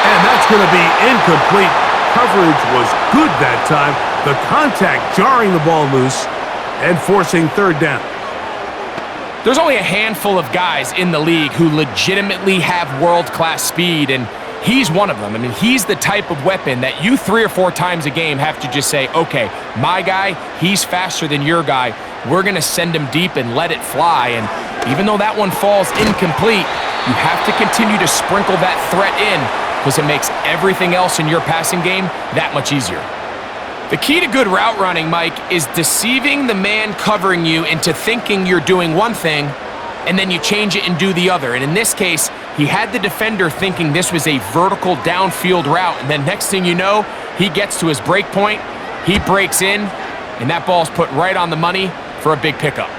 And that's going to be incomplete. Coverage was good that time. The contact jarring the ball loose and forcing 3rd down. There's only a handful of guys in the league who legitimately have world-class speed, and he's one of them. I mean, he's the type of weapon that you 3 or 4 times a game have to just say, okay, my guy, he's faster than your guy. We're going to send him deep and let it fly. And even though that one falls incomplete, you have to continue to sprinkle that threat in because it makes everything else in your passing game that much easier. The key to good route running, Mike, is deceiving the man covering you into thinking you're doing one thing, and then you change it and do the other. And in this case, he had the defender thinking this was a vertical downfield route, and then next thing you know, he gets to his break point, he breaks in, and that ball's put right on the money for a big pickup.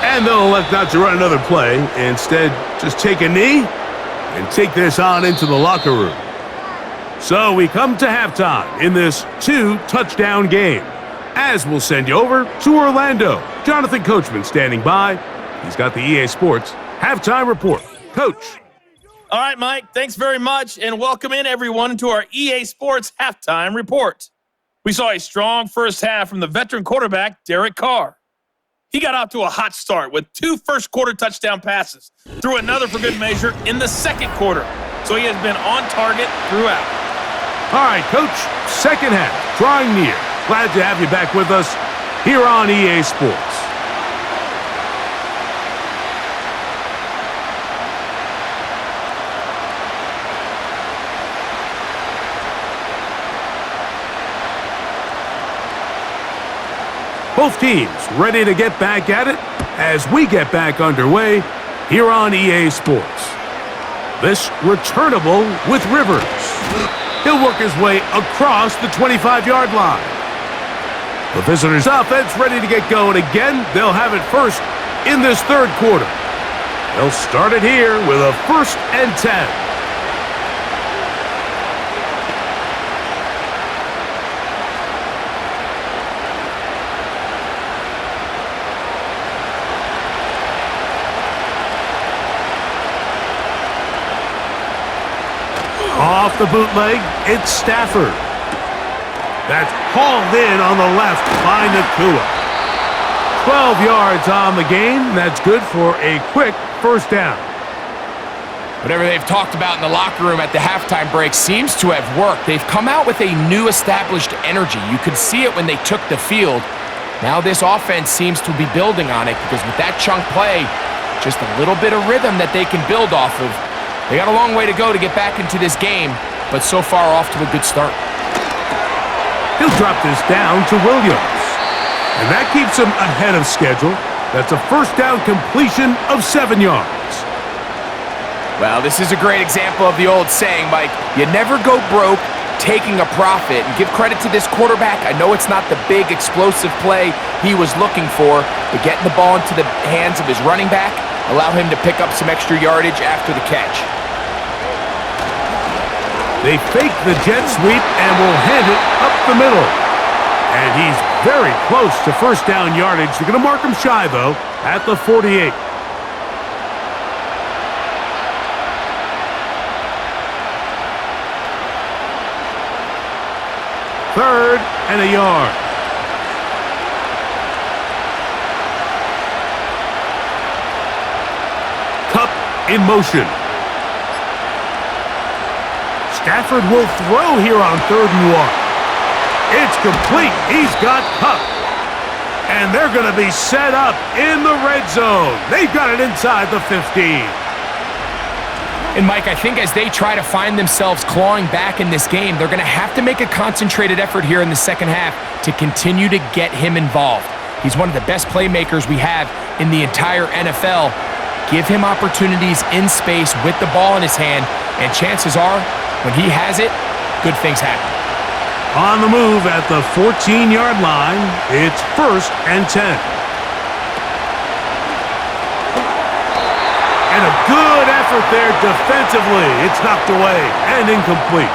And they'll elect not to run another play. Instead, just take a knee and take this on into the locker room. So we come to halftime in this 2-touchdown game. As we'll send you over to Orlando. Jonathan Coachman standing by. He's got the EA Sports halftime report. Coach. All right, Mike, thanks very much, and welcome in everyone to our EA Sports halftime report. We saw a strong first half from the veteran quarterback, Derek Carr. He got off to a hot start with 2 first-quarter touchdown passes, threw another for good measure in the second quarter, so he has been on target throughout. All right, Coach, second half, drawing near. Glad to have you back with us here on EA Sports. Both teams ready to get back at it as we get back underway here on EA Sports. This returnable with Rivers. He'll work his way across the 25-yard line. The visitors' offense ready to get going again. They'll have it first in this third quarter. They'll start it here with a 1st and 10. Off the bootleg, it's Stafford. That's hauled in on the left by Nakua. 12 yards on the game. That's good for a quick first down. Whatever they've talked about in the locker room at the halftime break seems to have worked. They've come out with a new established energy. You could see it when they took the field. Now this offense seems to be building on it because with that chunk play, just a little bit of rhythm that they can build off of. They got a long way to go to get back into this game, but so far off to a good start. He'll drop this down to Williams. And that keeps him ahead of schedule. That's a first down completion of 7 yards. Well, this is a great example of the old saying, Mike, you never go broke taking a profit. And give credit to this quarterback. I know it's not the big explosive play he was looking for, but getting the ball into the hands of his running back, allow him to pick up some extra yardage after the catch. They fake the jet sweep and will hand it up the middle. And he's very close to first down yardage. They're going to mark him shy, though, at the 48. Third and a yard. Cup in motion. Stafford will throw here on 3rd and 1. It's complete. He's got Cup. And they're going to be set up in the red zone. They've got it inside the 15. And Mike, I think as they try to find themselves clawing back in this game, they're going to have to make a concentrated effort here in the second half to continue to get him involved. He's one of the best playmakers we have in the entire NFL. Give him opportunities in space with the ball in his hand, and chances are, when he has it, good things happen. On the move at the 14-yard line, it's 1st and 10. And a good effort there defensively. It's knocked away and incomplete.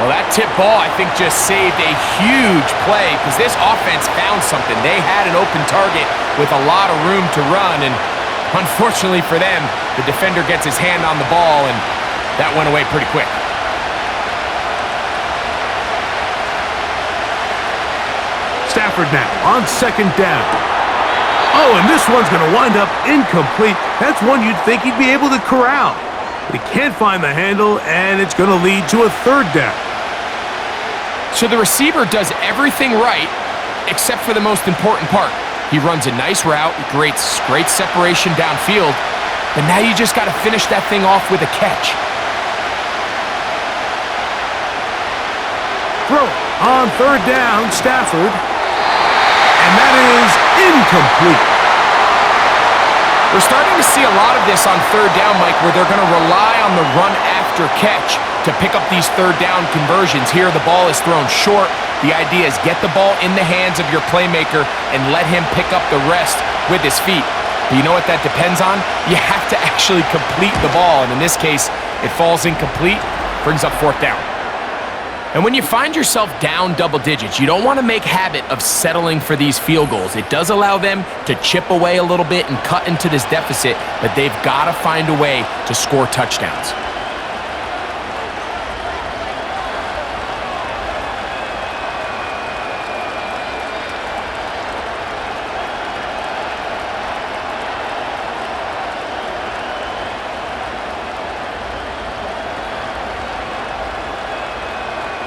Well, that tip ball, I think, just saved a huge play because this offense found something. They had an open target with a lot of room to run, and unfortunately for them, the defender gets his hand on the ball, and that went away pretty quick. Stafford now on 2nd down. Oh, and this one's going to wind up incomplete. That's one you'd think he'd be able to corral. But he can't find the handle, and it's going to lead to a 3rd down. So the receiver does everything right except for the most important part. He runs a nice route, great separation downfield, but now you just got to finish that thing off with a catch. Throw on 3rd down, Stafford. And that is incomplete. We're starting to see a lot of this on 3rd down, Mike, where they're going to rely on the run after catch to pick up these 3rd down conversions. Here, the ball is thrown short. The idea is get the ball in the hands of your playmaker and let him pick up the rest with his feet. But you know what that depends on? You have to actually complete the ball, and in this case, it falls incomplete, brings up 4th down. And when you find yourself down double digits, you don't want to make habit of settling for these field goals. It does allow them to chip away a little bit and cut into this deficit, but they've got to find a way to score touchdowns.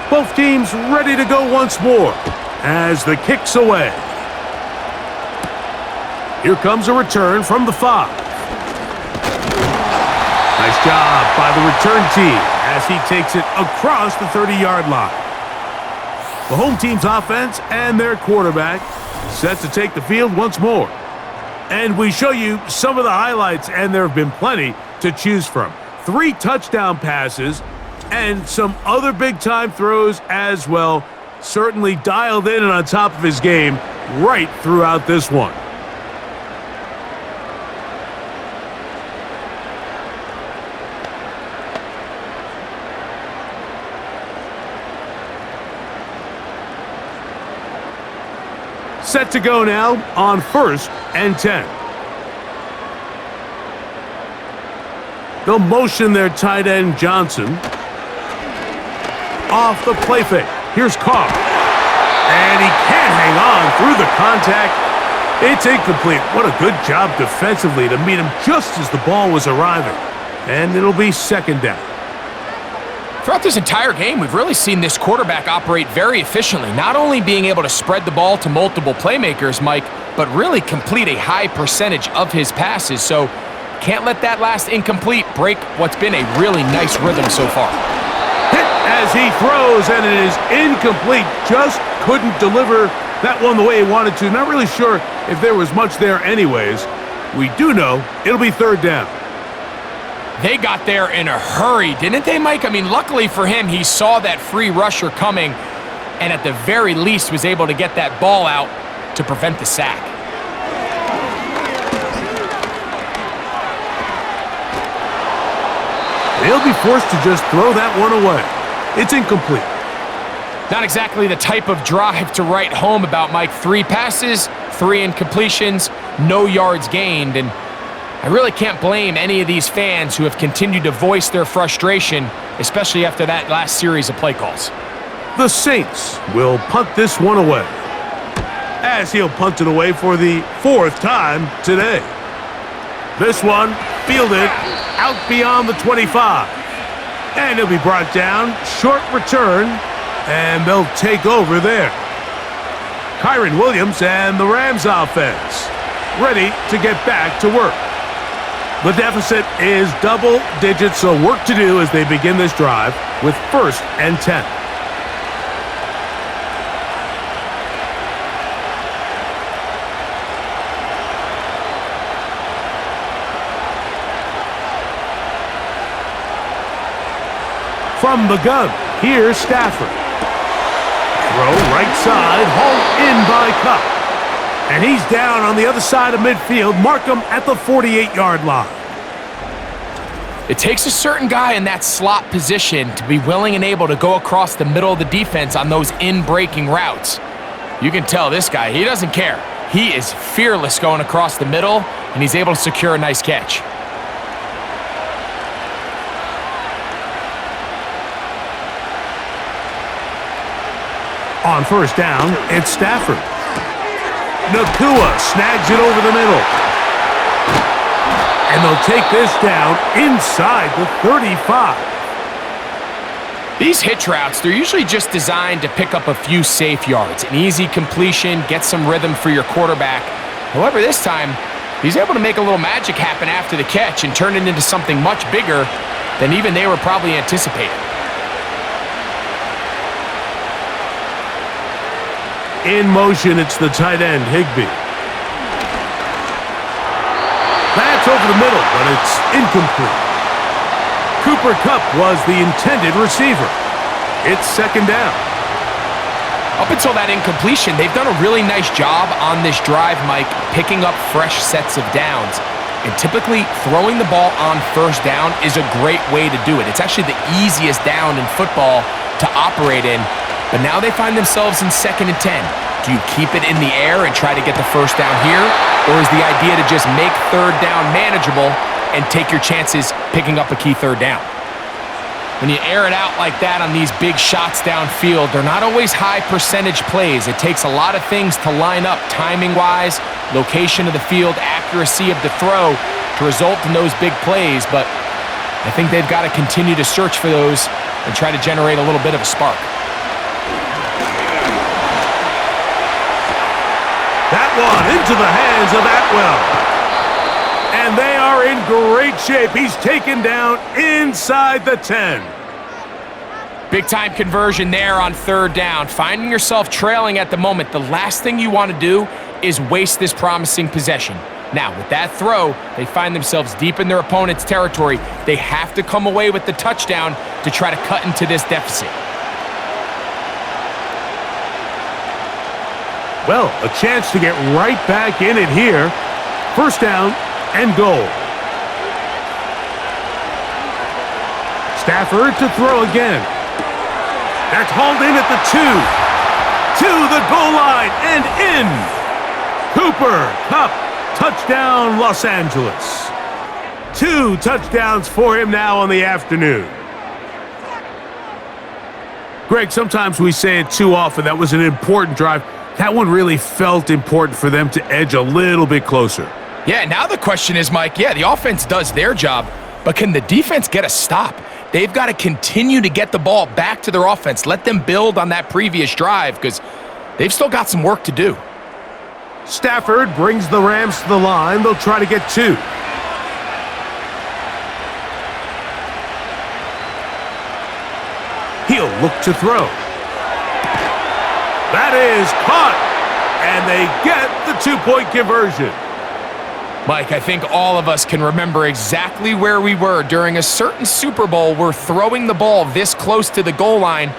Both teams ready to go once more as the kick's away. Here comes a return from the 5. Nice job by the return team as he takes it across the 30-yard line. The home team's offense and their quarterback set to take the field once more. And we show you some of the highlights, and there have been plenty to choose from. 3 touchdown passes and some other big-time throws as well. Certainly dialed in and on top of his game right throughout this one. Set to go now on 1st and 10. They'll motion their tight end Johnson. Off the play fake. Here's Carr. And he can't hang on through the contact. It's incomplete. What a good job defensively to meet him just as the ball was arriving. And it'll be 2nd down. Throughout this entire game, we've really seen this quarterback operate very efficiently, not only being able to spread the ball to multiple playmakers, Mike, but really complete a high percentage of his passes. So can't let that last incomplete break what's been a really nice rhythm so far. Hit as he throws, and it is incomplete. Just couldn't deliver that one the way he wanted to. Not really sure if there was much there anyways. We do know it'll be 3rd down. They got there in a hurry, didn't they, Mike? I mean, luckily for him, he saw that free rusher coming and at the very least was able to get that ball out to prevent the sack. They'll be forced to just throw that one away. It's incomplete. Not exactly the type of drive to write home about, Mike. 3 passes, 3 incompletions, no yards gained. And I really can't blame any of these fans who have continued to voice their frustration, especially after that last series of play calls. The Saints will punt this one away, as he'll punt it away for the 4th time today. This one fielded out beyond the 25. And it'll be brought down, short return, and they'll take over there. Kyron Williams and the Rams offense ready to get back to work. The deficit is double digits, so work to do as they begin this drive with 1st and 10. From the gun, here's Stafford. Throw right side, hauled in by Cup. And he's down on the other side of midfield. Mark him at the 48-yard line. It takes a certain guy in that slot position to be willing and able to go across the middle of the defense on those in-breaking routes. You can tell this guy, he doesn't care. He is fearless going across the middle, and he's able to secure a nice catch. On 1st down, it's Stafford. Nakua snags it over the middle. And they'll take this down inside the 35. These hitch routes, they're usually just designed to pick up a few safe yards. An easy completion, get some rhythm for your quarterback. However, this time, he's able to make a little magic happen after the catch and turn it into something much bigger than even they were probably anticipating. In motion, it's the tight end, Higbee. That's over the middle, but it's incomplete. Cooper Kupp was the intended receiver. It's 2nd down. Up until that incompletion, they've done a really nice job on this drive, Mike, picking up fresh sets of downs. And typically, throwing the ball on 1st down is a great way to do it. It's actually the easiest down in football to operate in. But now they find themselves in 2nd and 10. Do you keep it in the air and try to get the 1st down here? Or is the idea to just make 3rd down manageable and take your chances picking up a key 3rd down? When you air it out like that on these big shots downfield, they're not always high percentage plays. It takes a lot of things to line up timing-wise, location of the field, accuracy of the throw to result in those big plays. But I think they've got to continue to search for those and try to generate a little bit of a spark. That one into the hands of Atwell. And they are in great shape. He's taken down inside the 10. Big-time conversion there on 3rd down. Finding yourself trailing at the moment, the last thing you want to do is waste this promising possession. Now, with that throw, they find themselves deep in their opponent's territory. They have to come away with the touchdown to try to cut into this deficit. Well, a chance to get right back in it here. 1st down and goal. Stafford to throw again. That's hauled in at the 2. To the goal line and in. Cooper Kupp, touchdown Los Angeles. 2 touchdowns for him now on the afternoon. Greg, sometimes we say it too often. That was an important drive. That one really felt important for them to edge a little bit closer. Yeah, now the question is, Mike, the offense does their job, but can the defense get a stop? They've got to continue to get the ball back to their offense. Let them build on that previous drive because they've still got some work to do. Stafford brings the Rams to the line. They'll try to get 2. He'll look to throw. That is caught, and they get the 2-point conversion. Mike, I think all of us can remember exactly where we were during a certain Super Bowl where throwing the ball this close to the goal line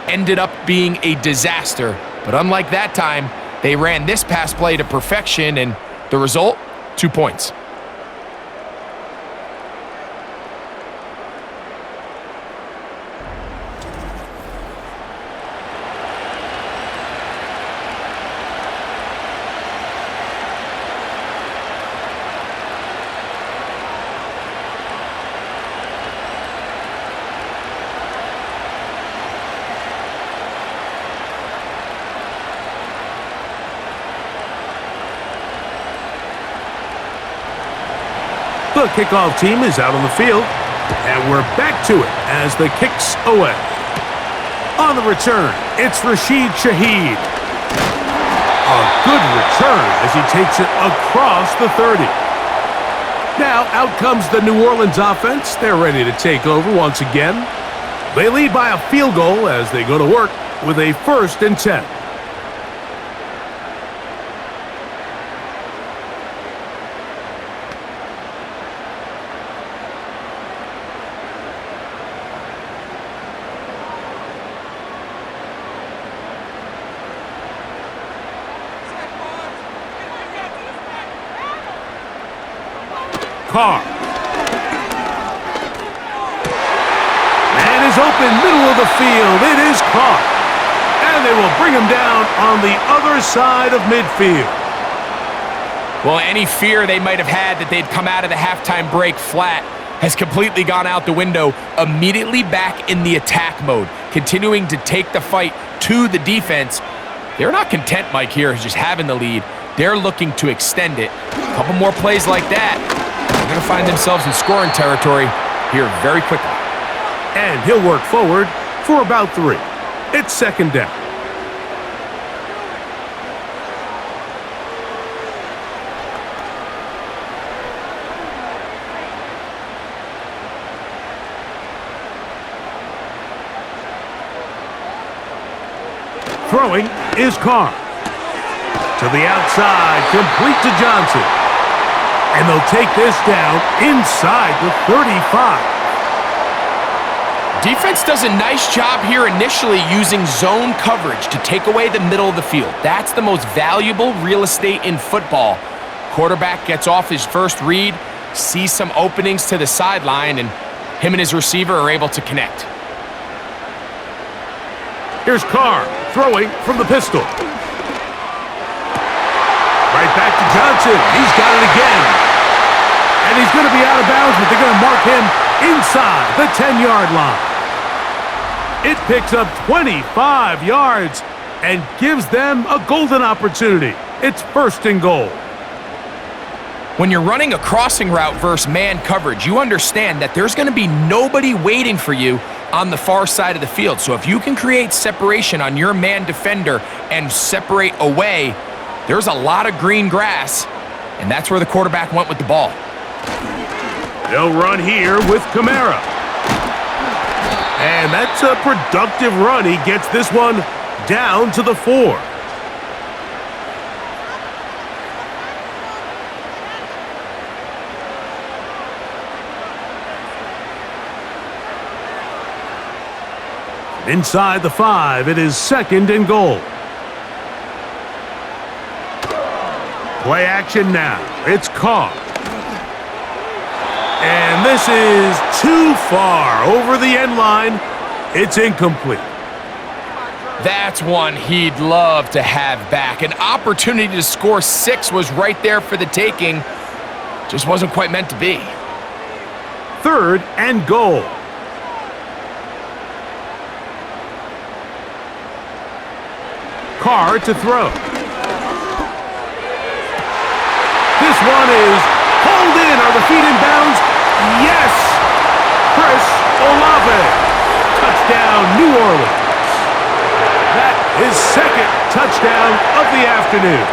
ended up being a disaster. But unlike that time, they ran this pass play to perfection, and the result, 2 points. The kickoff team is out on the field, and we're back to it as the kick's away. On the return, it's Rashid Shaheed. A good return as he takes it across the 30. Now out comes the New Orleans offense. They're ready to take over once again. They lead by a field goal as they go to work with a 1st and 10. Carr. Man is open, middle of the field. It is caught. And they will bring him down on the other side of midfield. Well, any fear they might have had that they'd come out of the halftime break flat has completely gone out the window. Immediately back in the attack mode, continuing to take the fight to the defense. They're not content, Mike, here, just having the lead. They're looking to extend it. A couple more plays like that. They're going to find themselves in scoring territory here very quickly. And he'll work forward for about 3. It's 2nd down. Throwing is Carr. To the outside, complete to Johnson. And they'll take this down inside the 35. Defense does a nice job here initially using zone coverage to take away the middle of the field. That's the most valuable real estate in football. Quarterback gets off his first read, sees some openings to the sideline, and him and his receiver are able to connect. Here's Carr throwing from the pistol. Right back to Johnson. He's got it again. And he's going to be out of bounds, but they're going to mark him inside the 10-yard line. It picks up 25 yards and gives them a golden opportunity. It's 1st and goal. When you're running a crossing route versus man coverage, you understand that there's going to be nobody waiting for you on the far side of the field. So if you can create separation on your man defender and separate away, there's a lot of green grass, and that's where the quarterback went with the ball. They'll run here with Kamara. And that's a productive run. He gets this one down to the 4. Inside the 5, it is 2nd and goal. Play action now. It's Carr. And this is too far over the end line. It's incomplete. That's one he'd love to have back. An opportunity to score 6 was right there for the taking. Just wasn't quite meant to be. 3rd and goal. Carr to throw. This one is hauled in. Are the feet in bounds? Yes! Chris Olave. Touchdown, New Orleans. That is 2nd touchdown of the afternoon.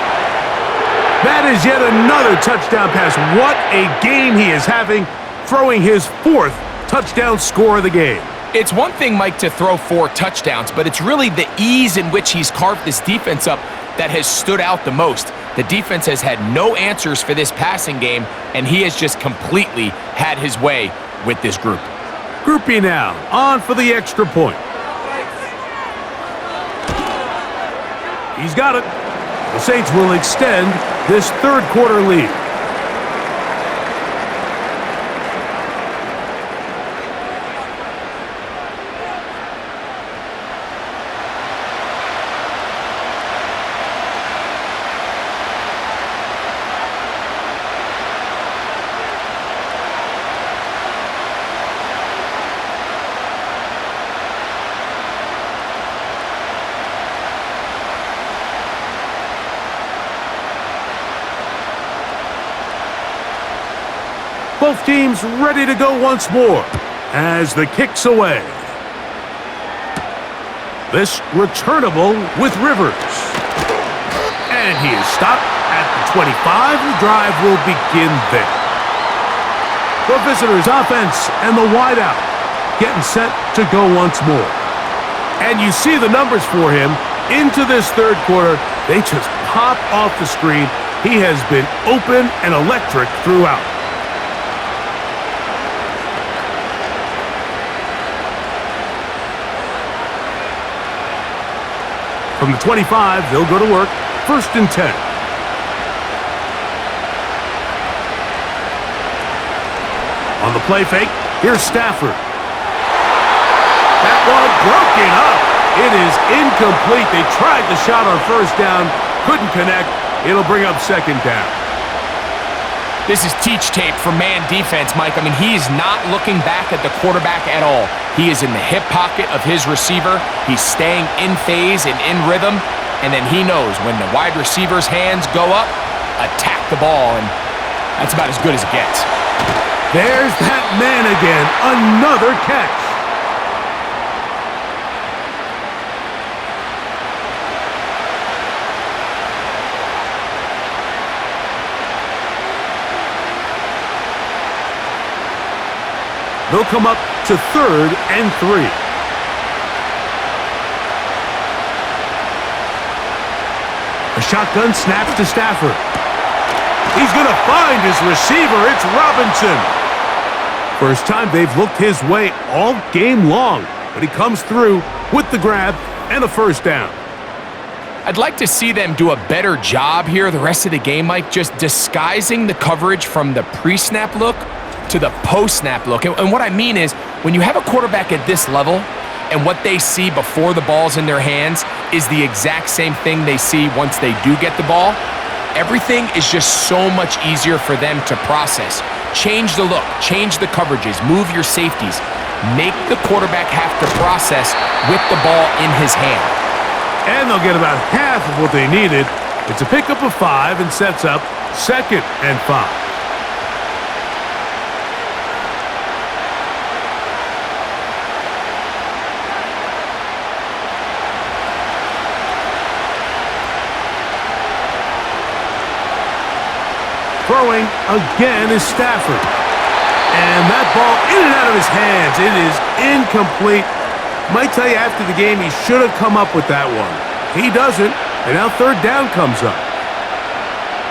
That is yet another touchdown pass. What a game he is having, throwing his 4th touchdown score of the game. It's one thing, Mike, to throw 4 touchdowns, but it's really the ease in which he's carved this defense up that has stood out the most. The defense has had no answers for this passing game, and he has just completely had his way with this group. Group B now, on for the extra point. He's got it. The Saints will extend this 3rd quarter lead. Both teams ready to go once more as the kick's away. This returnable with Rivers. And he is stopped at the 25. The drive will begin there. The visitors' offense and the wideout getting set to go once more. And you see the numbers for him into this third quarter. They just pop off the screen. He has been open and electric throughout. From the 25, they'll go to work. 1st and 10. On the play fake, here's Stafford. That one broken up. It is incomplete. They tried the shot on 1st down, couldn't connect. It'll bring up 2nd down. This is teach tape for man defense, Mike. I mean, he's not looking back at the quarterback at all. He is in the hip pocket of his receiver. He's staying in phase and in rhythm. And then he knows when the wide receiver's hands go up, attack the ball. And that's about as good as it gets. There's that man again. Another catch. They'll come up to 3rd and 3. A shotgun snaps to Stafford. He's going to find his receiver. It's Robinson. First time they've looked his way all game long, but he comes through with the grab and a 1st down. I'd like to see them do a better job here the rest of the game, Mike, just disguising the coverage from the pre-snap look to the post-snap look. And what I mean is, when you have a quarterback at this level and what they see before the ball's in their hands is the exact same thing they see once they do get the ball, everything is just so much easier for them to process. Change the look, change the coverages, move your safeties. Make the quarterback have to process with the ball in his hand. And they'll get about half of what they needed. It's a pickup of 5 and sets up 2nd and 5. Throwing again is Stafford. And that ball in and out of his hands. It is incomplete. Might tell you after the game he should have come up with that one. He doesn't, and now 3rd down comes up.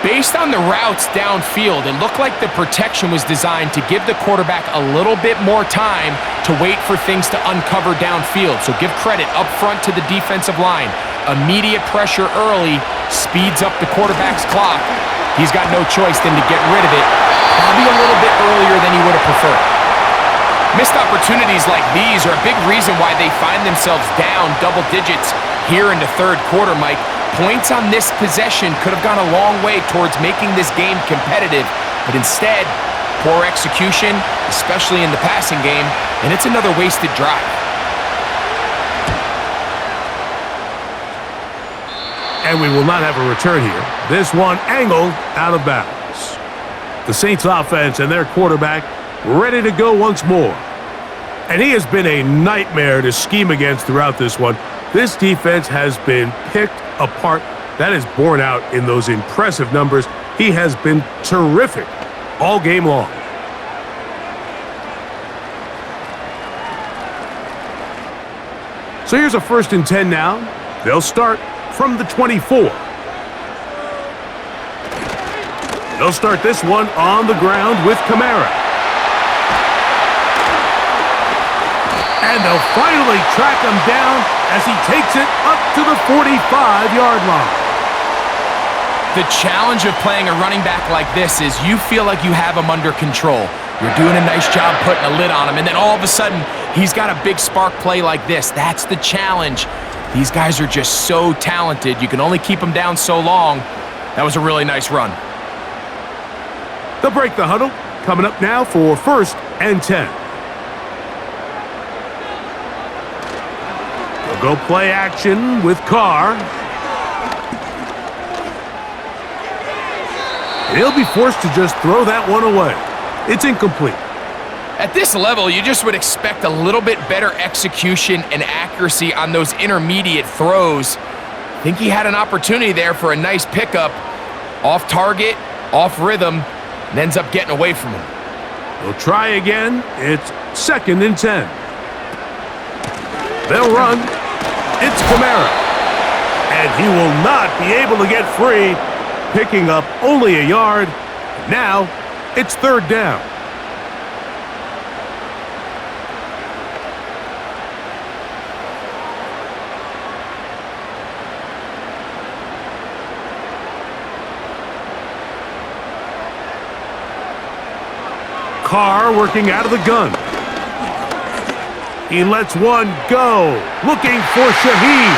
Based on the routes downfield, it looked like the protection was designed to give the quarterback a little bit more time to wait for things to uncover downfield. So give credit up front to the defensive line. Immediate pressure early speeds up the quarterback's clock. He's got no choice than to get rid of it, probably a little bit earlier than he would have preferred. Missed opportunities like these are a big reason why they find themselves down double digits here in the 3rd quarter, Mike. Points on this possession could have gone a long way towards making this game competitive, but instead, poor execution, especially in the passing game, and it's another wasted drive. And we will not have a return here. This one angled out of bounds. The Saints offense and their quarterback ready to go once more. And he has been a nightmare to scheme against throughout this one. This defense has been picked apart. That is borne out in those impressive numbers. He has been terrific all game long. So here's a 1st and 10 now. They'll start from the 24. They'll start this one on the ground with Kamara. And they'll finally track him down as he takes it up to the 45-yard line. The challenge of playing a running back like this is you feel like you have him under control. You're doing a nice job putting a lid on him, and then all of a sudden, he's got a big spark play like this. That's the challenge. These guys are just so talented. You can only keep them down so long. That was a really nice run. They'll break the huddle. Coming up now for 1st and 10. They'll go play action with Carr. He'll be forced to just throw that one away. It's incomplete. At this level, you just would expect a little bit better execution and accuracy on those intermediate throws. I think he had an opportunity there for a nice pickup. Off target, off rhythm, and ends up getting away from him. They'll try again. It's 2nd and 10. They'll run. It's Kamara. And he will not be able to get free, picking up only a yard. Now, it's 3rd down. Carr working out of the gun. He lets one go, looking for Shaheed.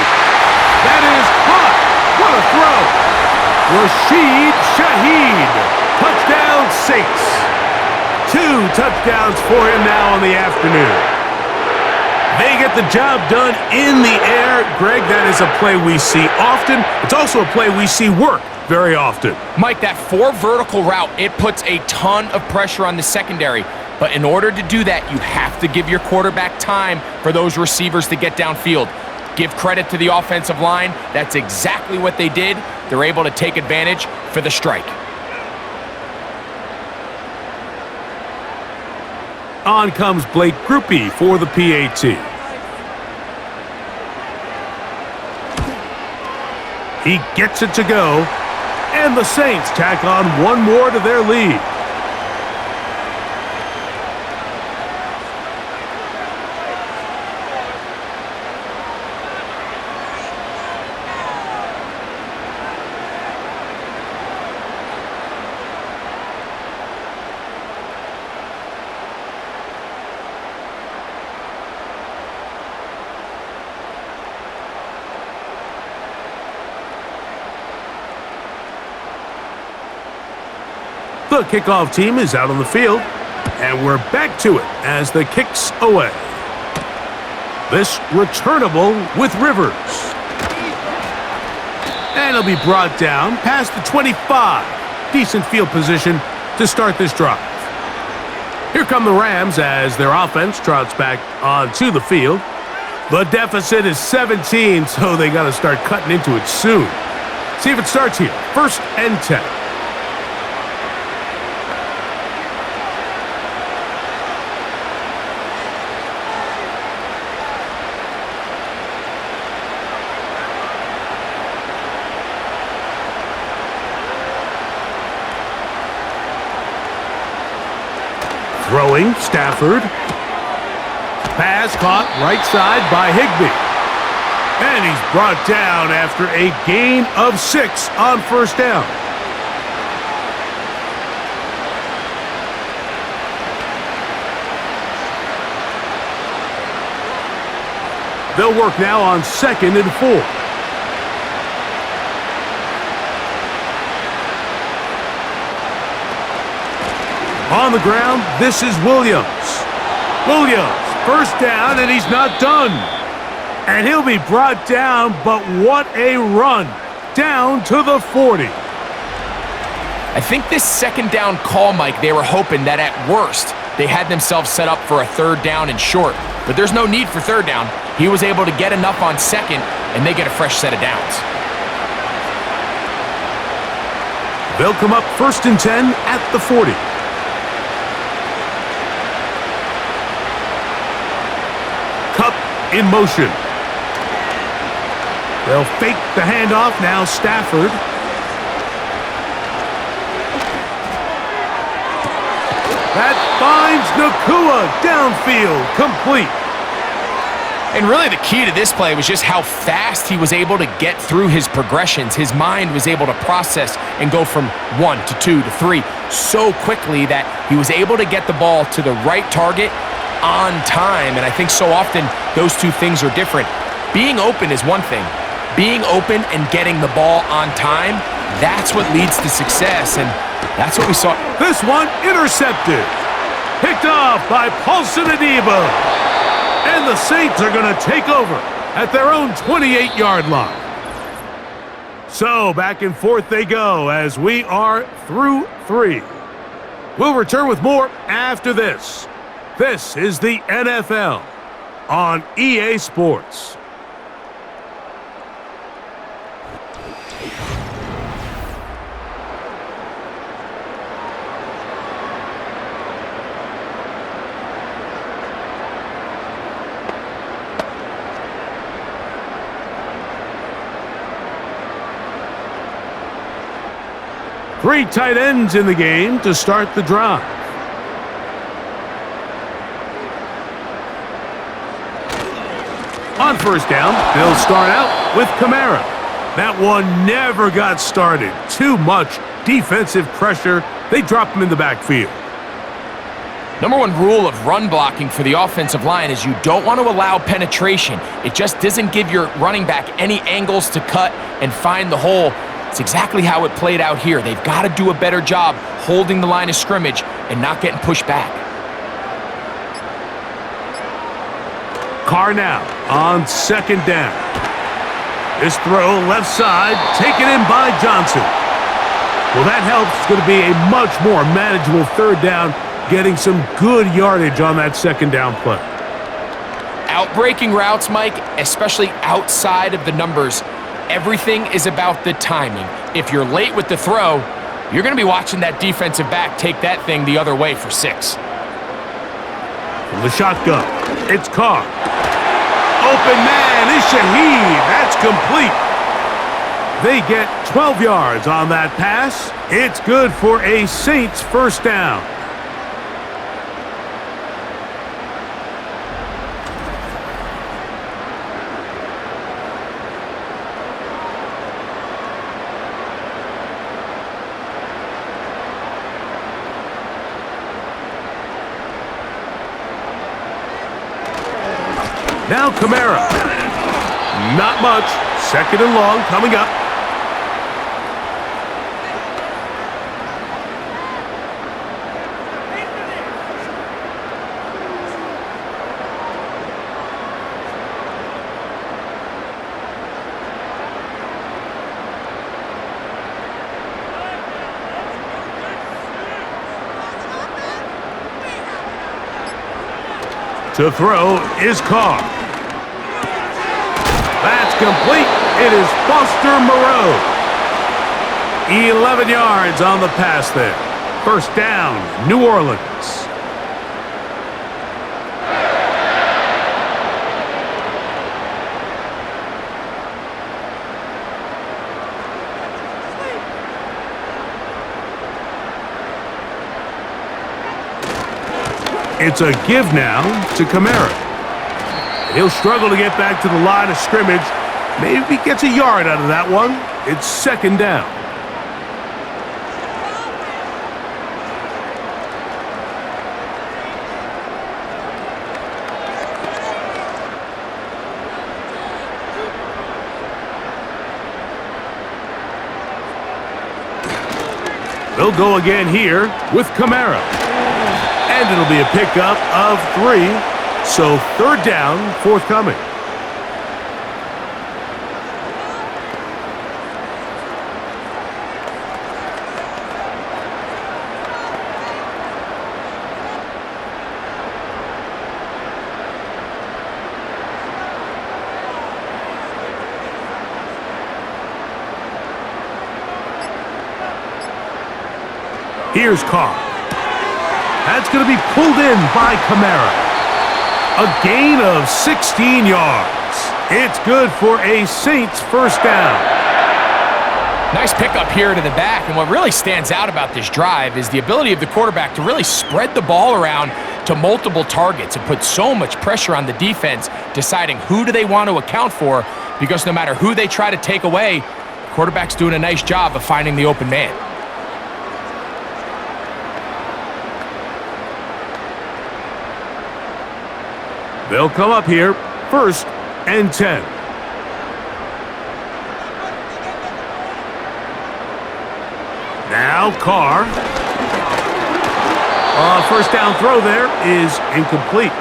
That is caught. What a throw. Rashid Shaheed. Touchdown Saints. 2 touchdowns for him now on the afternoon. They get the job done in the air. Greg, that is a play we see often. It's also a play we see work very often. Mike, that 4 vertical route, it puts a ton of pressure on the secondary. But in order to do that, you have to give your quarterback time for those receivers to get downfield. Give credit to the offensive line. That's exactly what they did. They're able to take advantage for the strike. On comes Blake Grupe for the PAT. He gets it to go, and the Saints tack on one more to their lead. The kickoff team is out on the field, and we're back to it as the kick's away. This returnable with Rivers. And it'll be brought down past the 25. Decent field position to start this drive. Here come the Rams as their offense trots back onto the field. The deficit is 17, so they got to start cutting into it soon. See if it starts here. 1st and 10. Throwing, Stafford. Pass caught right side by Higbee. And he's brought down after a gain of 6 on 1st down. They'll work now on 2nd and 4. On the ground, this is Williams. Williams, 1st down, and he's not done. And he'll be brought down, but what a run. Down to the 40. I think this 2nd down call, Mike, they were hoping that at worst, they had themselves set up for a 3rd down and short. But there's no need for 3rd down. He was able to get enough on 2nd, and they get a fresh set of downs. They'll come up 1st and 10 at the 40. Cup in motion. They'll fake the handoff now. Stafford. That finds Nakua downfield, complete. And really the key to this play was just how fast he was able to get through his progressions. His mind was able to process and go from 1 to 2 to 3 so quickly that he was able to get the ball to the right target on time. And I think so often those two things are different. Being open is one thing. Being open and getting the ball on time, that's what leads to success. And that's what we saw. This one intercepted. Picked off by Paulson Adebo. And the Saints are going to take over at their own 28-yard line. So back and forth they go as we are through 3. We'll return with more after this. This is the NFL on EA Sports. Three tight ends in the game to start the drive. On first down, they'll start out with Kamara. That one never got started. Too much defensive pressure. They dropped him in the backfield. Number one rule of run blocking for the offensive line is you don't want to allow penetration. It just doesn't give your running back any angles to cut and find the hole. It's exactly how it played out here. They've got to do a better job holding the line of scrimmage and not getting pushed back. Carr now on second down. This throw left side, taken in by Johnson. Well, that helps. It's going to be a much more manageable third down, getting some good yardage on that second down play. Outbreaking routes, Mike, especially outside of the numbers, everything is about the timing. If you're late with the throw, you're going to be watching that defensive back take that thing the other way for 6. From the shotgun, it's Carr. Open man is Shaheed. That's complete. They get 12 yards on that pass. It's good for a Saints first down. Now Kamara. Not much. Second and long coming up. To throw is Carr. That's complete. It is Foster Moreau. 11 yards on the pass there. First down, New Orleans. It's a give now to Kamara. He'll struggle to get back to the line of scrimmage. Maybe he gets a yard out of that one. It's second down. They'll go again here with Kamara. And it'll be a pickup of 3. So third down, forthcoming. Here's Carr. That's going to be pulled in by Kamara. A gain of 16 yards. It's good for a Saints first down. Nice pickup here to the back, and what really stands out about this drive is the ability of the quarterback to really spread the ball around to multiple targets and put so much pressure on the defense, deciding who do they want to account for, because no matter who they try to take away, the quarterback's doing a nice job of finding the open man. They'll come up here, first and 10. Now Carr. First down throw there is incomplete.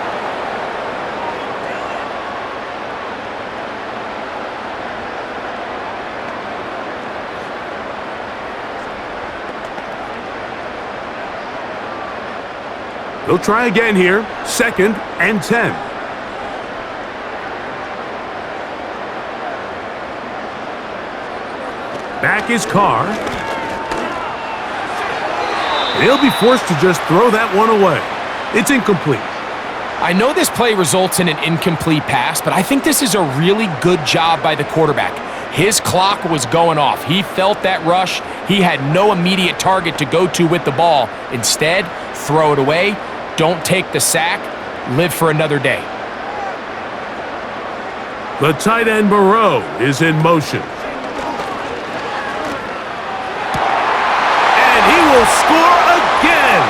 He'll try again here. 2nd and 10. Back is Carr. And he'll be forced to just throw that one away. It's incomplete. I know this play results in an incomplete pass, but I think this is a really good job by the quarterback. His clock was going off. He felt that rush. He had no immediate target to go to with the ball. Instead, throw it away. Don't take the sack. Live for another day. The tight end Moreau is in motion. And he will score again.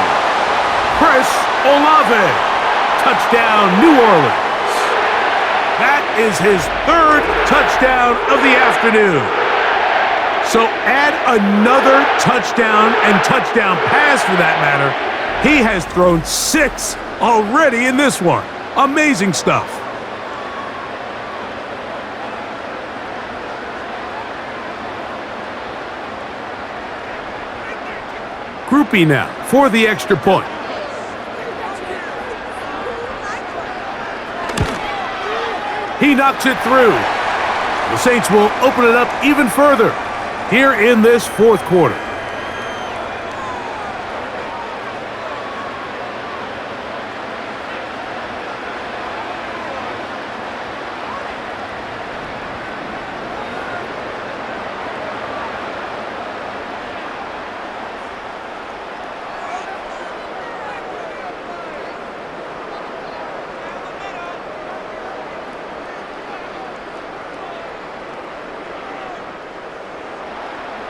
Chris Olave. Touchdown, New Orleans. That is his 3rd touchdown of the afternoon. So add another touchdown and touchdown pass for that matter. He has thrown 6 already in this one. Amazing stuff. Groupie now for the extra point. He knocks it through. The Saints will open it up even further here in this 4th quarter.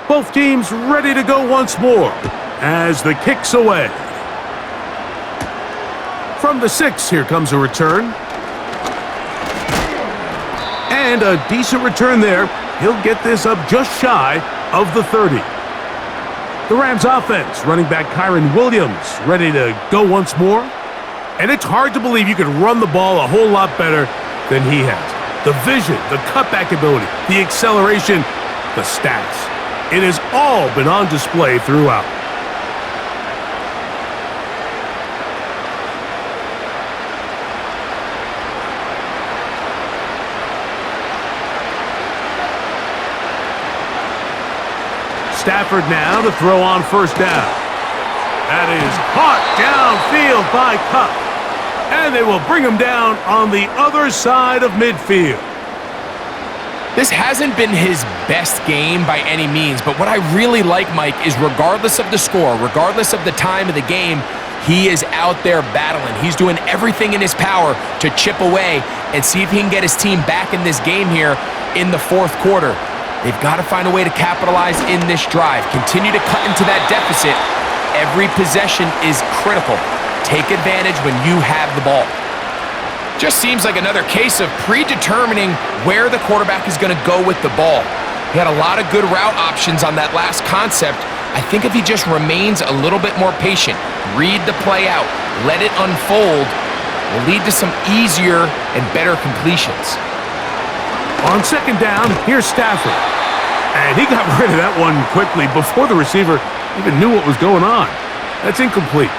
Both teams ready to go once more as the kick's away. From the 6, here comes a return. And a decent return there. He'll get this up just shy of the 30. The Rams offense, running back Kyron Williams, ready to go once more. And it's hard to believe you could run the ball a whole lot better than he has. The vision, the cutback ability, the acceleration, the stats. It has all been on display throughout. Stafford now to throw on 1st down. That is caught downfield by Kupp. And they will bring him down on the other side of midfield. This hasn't been his best game by any means, but what I really like, Mike, is regardless of the score, regardless of the time of the game, he is out there battling. He's doing everything in his power to chip away and see if he can get his team back in this game here in the 4th quarter. They've got to find a way to capitalize in this drive. Continue to cut into that deficit. Every possession is critical. Take advantage when you have the ball. Just seems like another case of predetermining where the quarterback is going to go with the ball. He had a lot of good route options on that last concept. I think if he just remains a little bit more patient, read the play out, let it unfold, will lead to some easier and better completions. On 2nd down, here's Stafford. And he got rid of that one quickly before the receiver even knew what was going on. That's incomplete.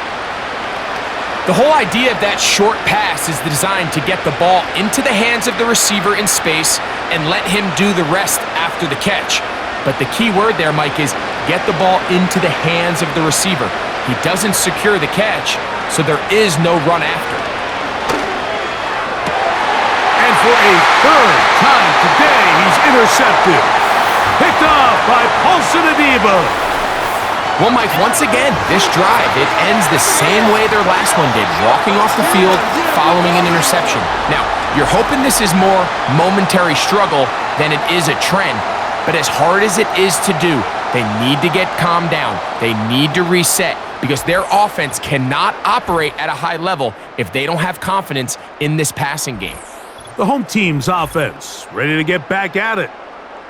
The whole idea of that short pass is designed to get the ball into the hands of the receiver in space and let him do the rest after the catch. But the key word there, Mike, is get the ball into the hands of the receiver. He doesn't secure the catch, so there is no run after. And for a 3rd time today, he's intercepted. Picked off by Paulson Adebo. Well, Mike, once again, this drive, it ends the same way their last one did, walking off the field following an interception. Now, you're hoping this is more momentary struggle than it is a trend, but as hard as it is to do, they need to get calmed down. They need to reset because their offense cannot operate at a high level if they don't have confidence in this passing game. The home team's offense ready to get back at it.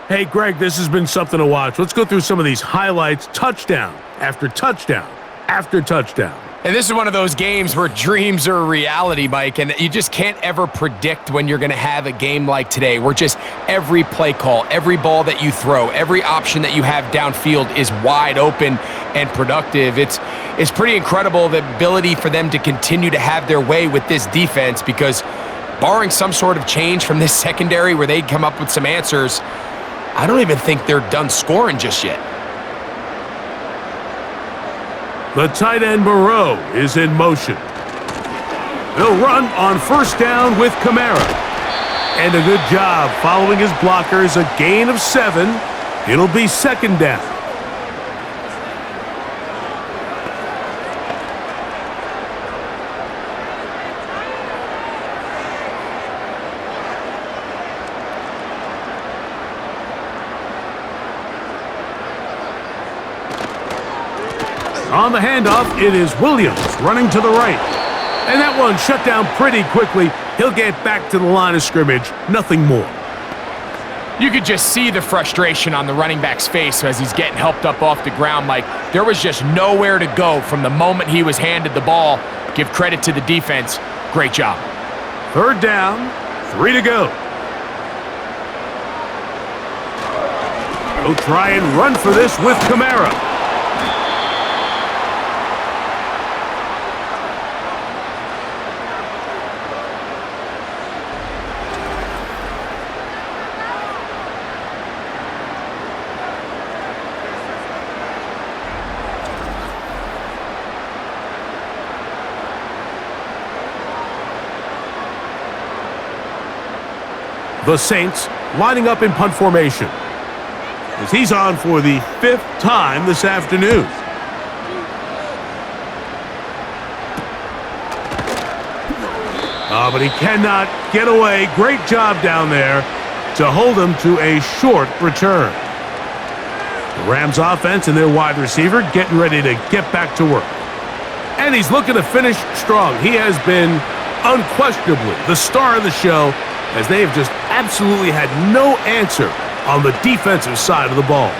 Hey, Greg, this has been something to watch. Let's go through some of these highlights, touchdown after touchdown after touchdown. And this is one of those games where dreams are a reality, Mike, and you just can't ever predict when you're going to have a game like today, where just every play call, every ball that you throw, every option that you have downfield is wide open and productive. It's pretty incredible, the ability for them to continue to have their way with this defense, because barring some sort of change from this secondary where they come up with some answers, I don't even think they're done scoring just yet. The tight end Moreau is in motion. They'll run on first down with Kamara. And a good job following his blockers, a gain of 7. It'll be second down. On the handoff, it is Williams running to the right. And that one shut down pretty quickly. He'll get back to the line of scrimmage, nothing more. You could just see the frustration on the running back's face as he's getting helped up off the ground. Like, there was just nowhere to go from the moment he was handed the ball. Give credit to the defense. Great job. Third down, 3 to go. He'll try and run for this with Kamara. The Saints lining up in punt formation, as he's on for the 5th time this afternoon. But he cannot get away. Great job down there to hold him to a short return. The Rams offense and their wide receiver getting ready to get back to work. And he's looking to finish strong. He has been unquestionably the star of the show, as they have just absolutely had no answer on the defensive side of the ball.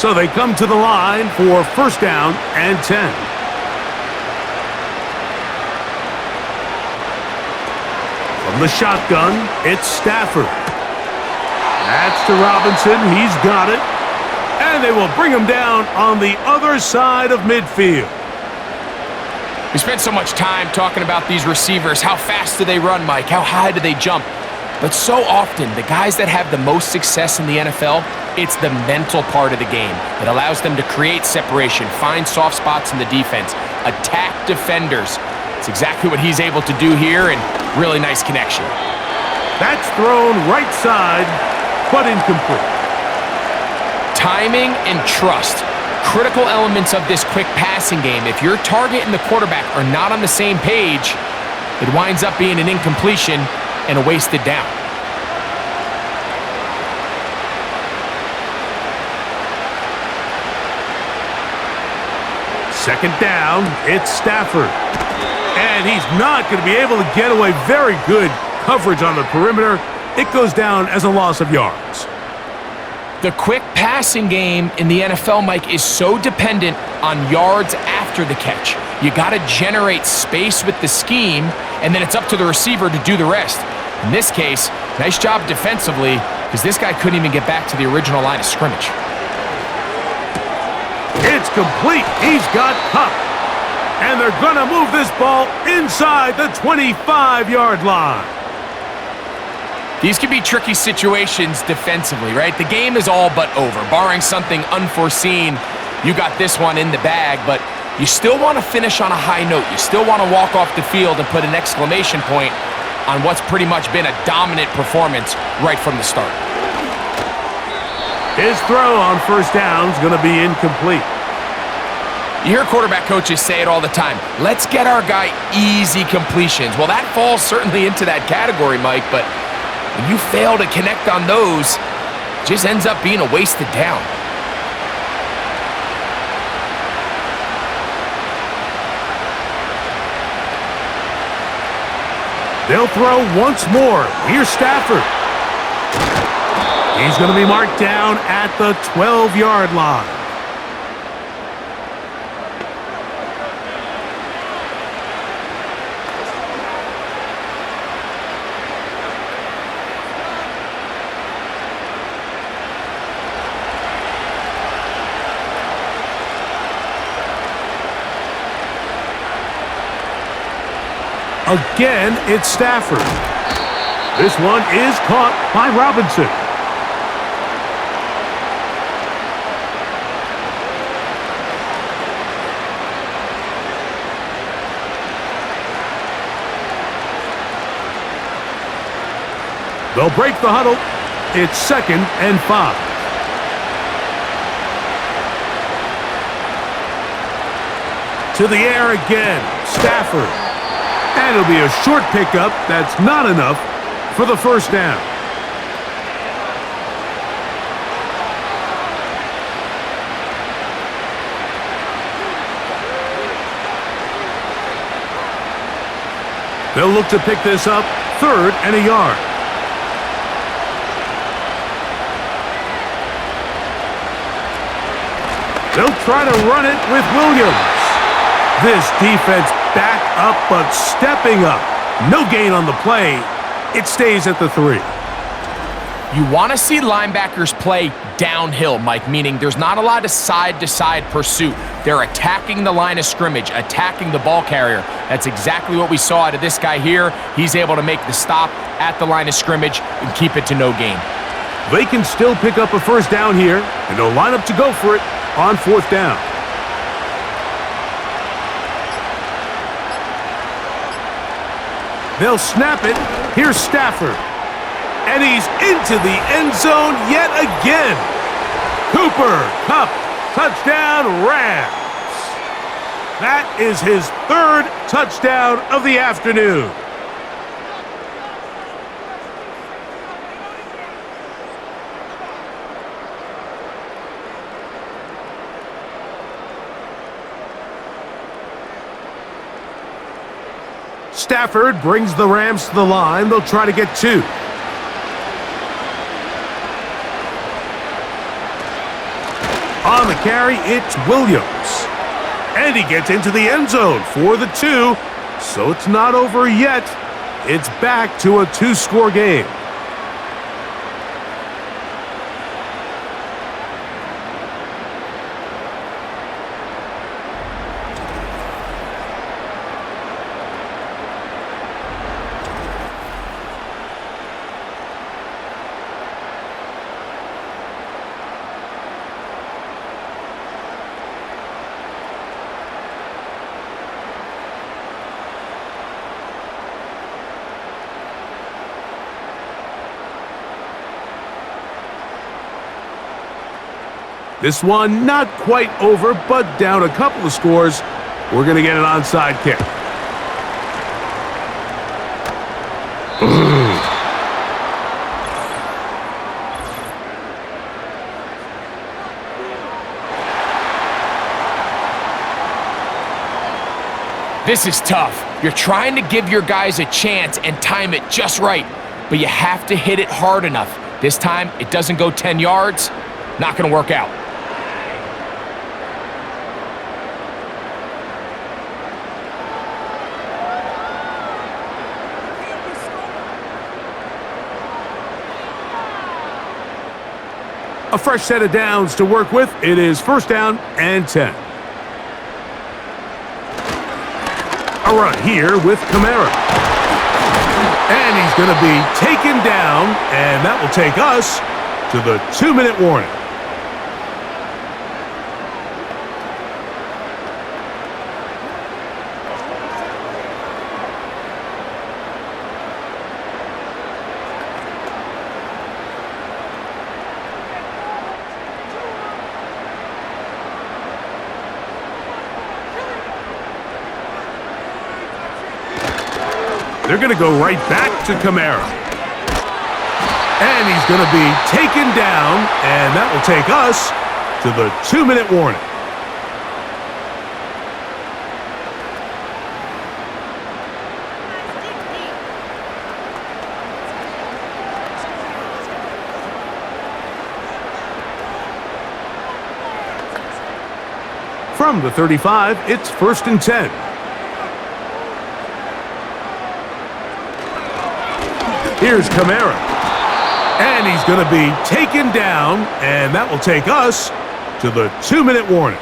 So they come to the line for first down and 10. From the shotgun, it's Stafford. That's to Robinson. He's got it. And they will bring him down on the other side of midfield. We spent so much time talking about these receivers. How fast do they run, Mike? How high do they jump? But so often, the guys that have the most success in the NFL, it's the mental part of the game that allows them to create separation, find soft spots in the defense, attack defenders. It's exactly what he's able to do here, and really nice connection. That's thrown right side, but incomplete. Timing and trust. Critical elements of this quick passing game. If your target and the quarterback are not on the same page, it winds up being an incompletion and a wasted down. Second down, it's Stafford. And he's not going to be able to get away. Very good coverage on the perimeter. It goes down as a loss of yards. The quick passing game in the NFL, Mike, is so dependent on yards after the catch. You got to generate space with the scheme, and then it's up to the receiver to do the rest. In this case, nice job defensively, because this guy couldn't even get back to the original line of scrimmage. It's complete. He's got Kupp. And they're going to move this ball inside the 25-yard line. These can be tricky situations defensively, right? The game is all but over. Barring something unforeseen, you got this one in the bag, but you still want to finish on a high note. You still want to walk off the field and put an exclamation point on what's pretty much been a dominant performance right from the start. His throw on first down is going to be incomplete. You hear quarterback coaches say it all the time. Let's get our guy easy completions. Well, that falls certainly into that category, Mike, but when you fail to connect on those, it just ends up being a wasted down. They'll throw once more. Here's Stafford. He's going to be marked down at the 12-yard line. Again, it's Stafford. This one is caught by Robinson. They'll break the huddle. It's 2nd and 5. To the air again, Stafford. And it'll be a short pickup that's not enough for the first down. They'll look to pick this up, 3rd and a yard. They'll try to run it with Williams. This defense back up, but stepping up. No gain on the play. It stays at the 3. You want to see linebackers play downhill, Mike, meaning there's not a lot of side-to-side pursuit. They're attacking the line of scrimmage, attacking the ball carrier. That's exactly what we saw out of this guy here. He's able to make the stop at the line of scrimmage and keep it to no gain. They can still pick up a first down here, and they'll line up to go for it on 4th down. They'll snap it. Here's Stafford. And he's into the end zone yet again. Cooper Kupp, touchdown Rams. That is his 3rd touchdown of the afternoon. Stafford brings the Rams to the line. They'll try to get 2. On the carry, it's Williams. And he gets into the end zone for the 2. So it's not over yet. It's back to a 2-score game. This one not quite over, but down a couple of scores. We're going to get an onside kick. This is tough. You're trying to give your guys a chance and time it just right, but you have to hit it hard enough. This time, it doesn't go 10 yards. Not going to work out. A fresh set of downs to work with. It is 1st down and 10. A run here with Kamara. And he's going to be taken down, and that will take us to the 2-minute warning. They're going to go right back to Kamara. And he's going to be taken down, and that will take us to the 2-minute warning. From the 35, it's 1st and 10. Here's Kamara. And he's going to be taken down, and that will take us to the 2-minute warning.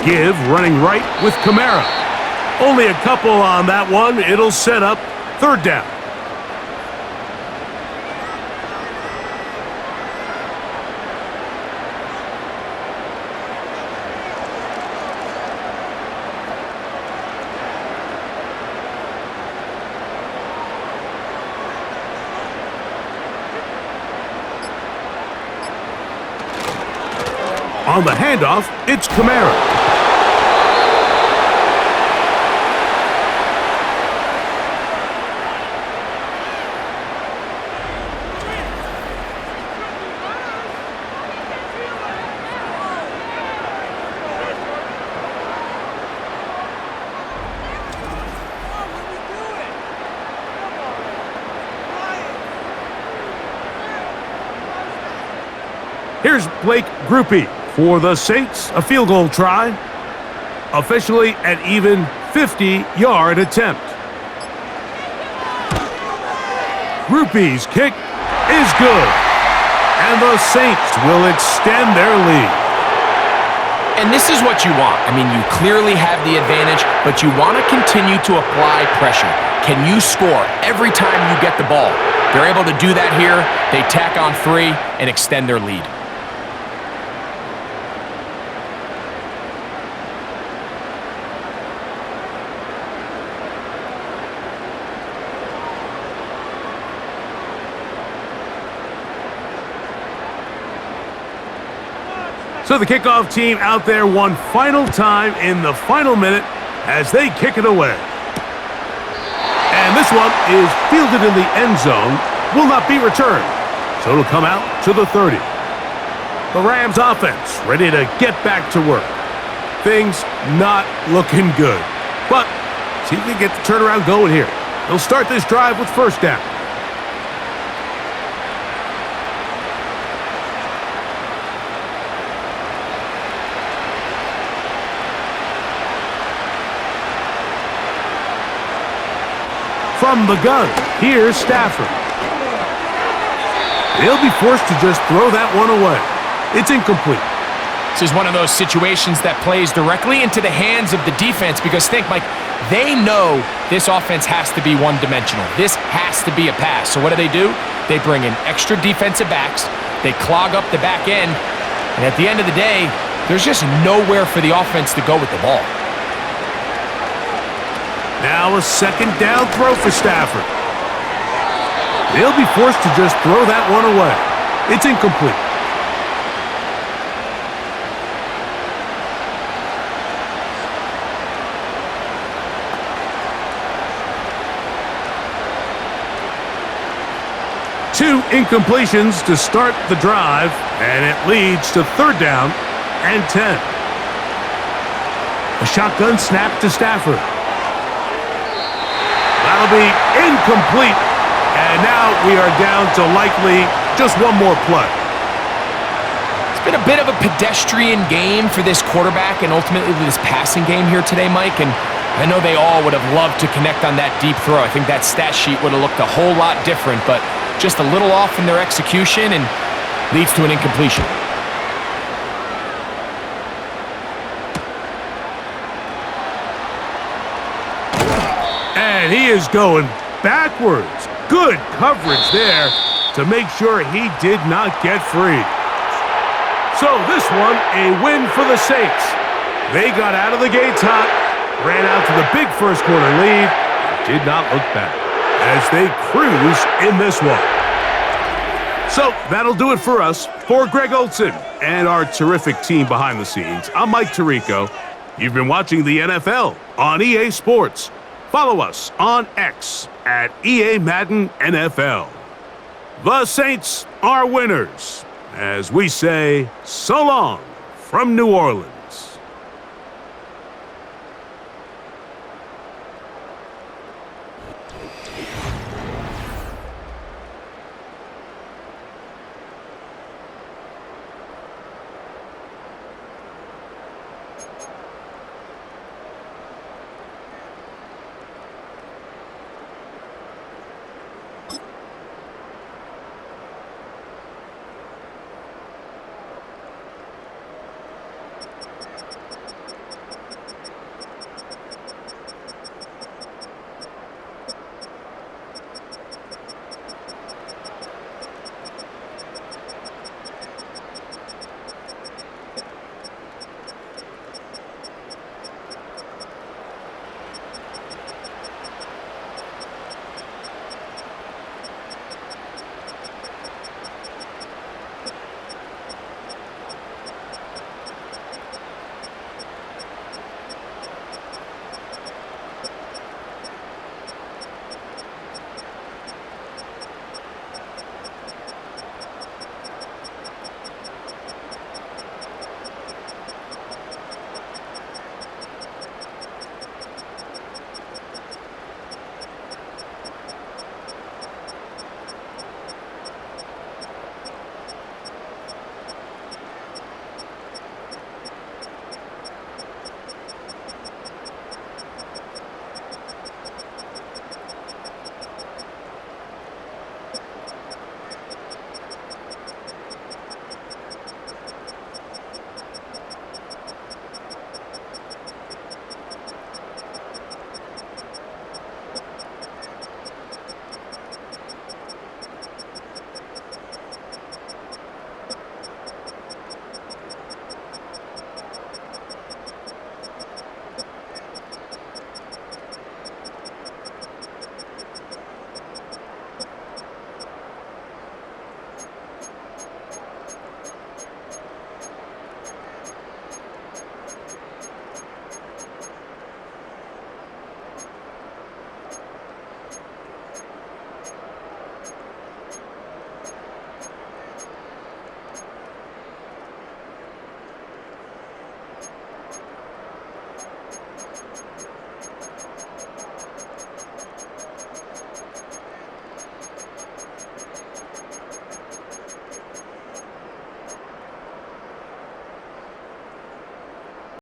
Give running right with Kamara. Only a couple on that one. It'll set up 3rd down. On the handoff, it's Kamara. Here's Blake Groupie for the Saints, a field goal try. Officially an even 50-yard attempt. Groupie's kick is good. And the Saints will extend their lead. And this is what you want. I mean, you clearly have the advantage, but you want to continue to apply pressure. Can you score every time you get the ball? They're able to do that here. They tack on 3 and extend their lead. So the kickoff team out there one final time in the final minute as they kick it away. And this one is fielded in the end zone, will not be returned. So it'll come out to the 30. The Rams offense ready to get back to work. Things not looking good. But see if they get the turnaround going here. They'll start this drive with 1st down. From the gun, here's Stafford. They'll be forced to just throw that one away. It's incomplete. This is one of those situations that plays directly into the hands of the defense because think, Mike, they know this offense has to be one-dimensional. This has to be a pass. So what do? They bring in extra defensive backs. They clog up the back end. And at the end of the day, there's just nowhere for the offense to go with the ball. Now a 2nd down throw for Stafford. They'll be forced to just throw that one away. It's incomplete. Two incompletions to start the drive, and it leads to 3rd down and 10. A shotgun snap to Stafford. That'll be incomplete. And now we are down to likely just one more play. It's been a bit of a pedestrian game for this quarterback and ultimately this passing game here today, Mike. And I know they all would have loved to connect on that deep throw. I think that stat sheet would have looked a whole lot different, but just a little off in their execution and leads to an incompletion. And he is going backwards. Good coverage there to make sure he did not get free. So this one, a win for the Saints. They got out of the gates hot, ran out to the big first quarter lead, did not look back as they cruise in this one. So that'll do it for us. For Greg Olson and our terrific team behind the scenes, I'm Mike Tirico. You've been watching the NFL on EA Sports. Follow us on X at EA Madden NFL. The Saints are winners, as we say so long from New Orleans.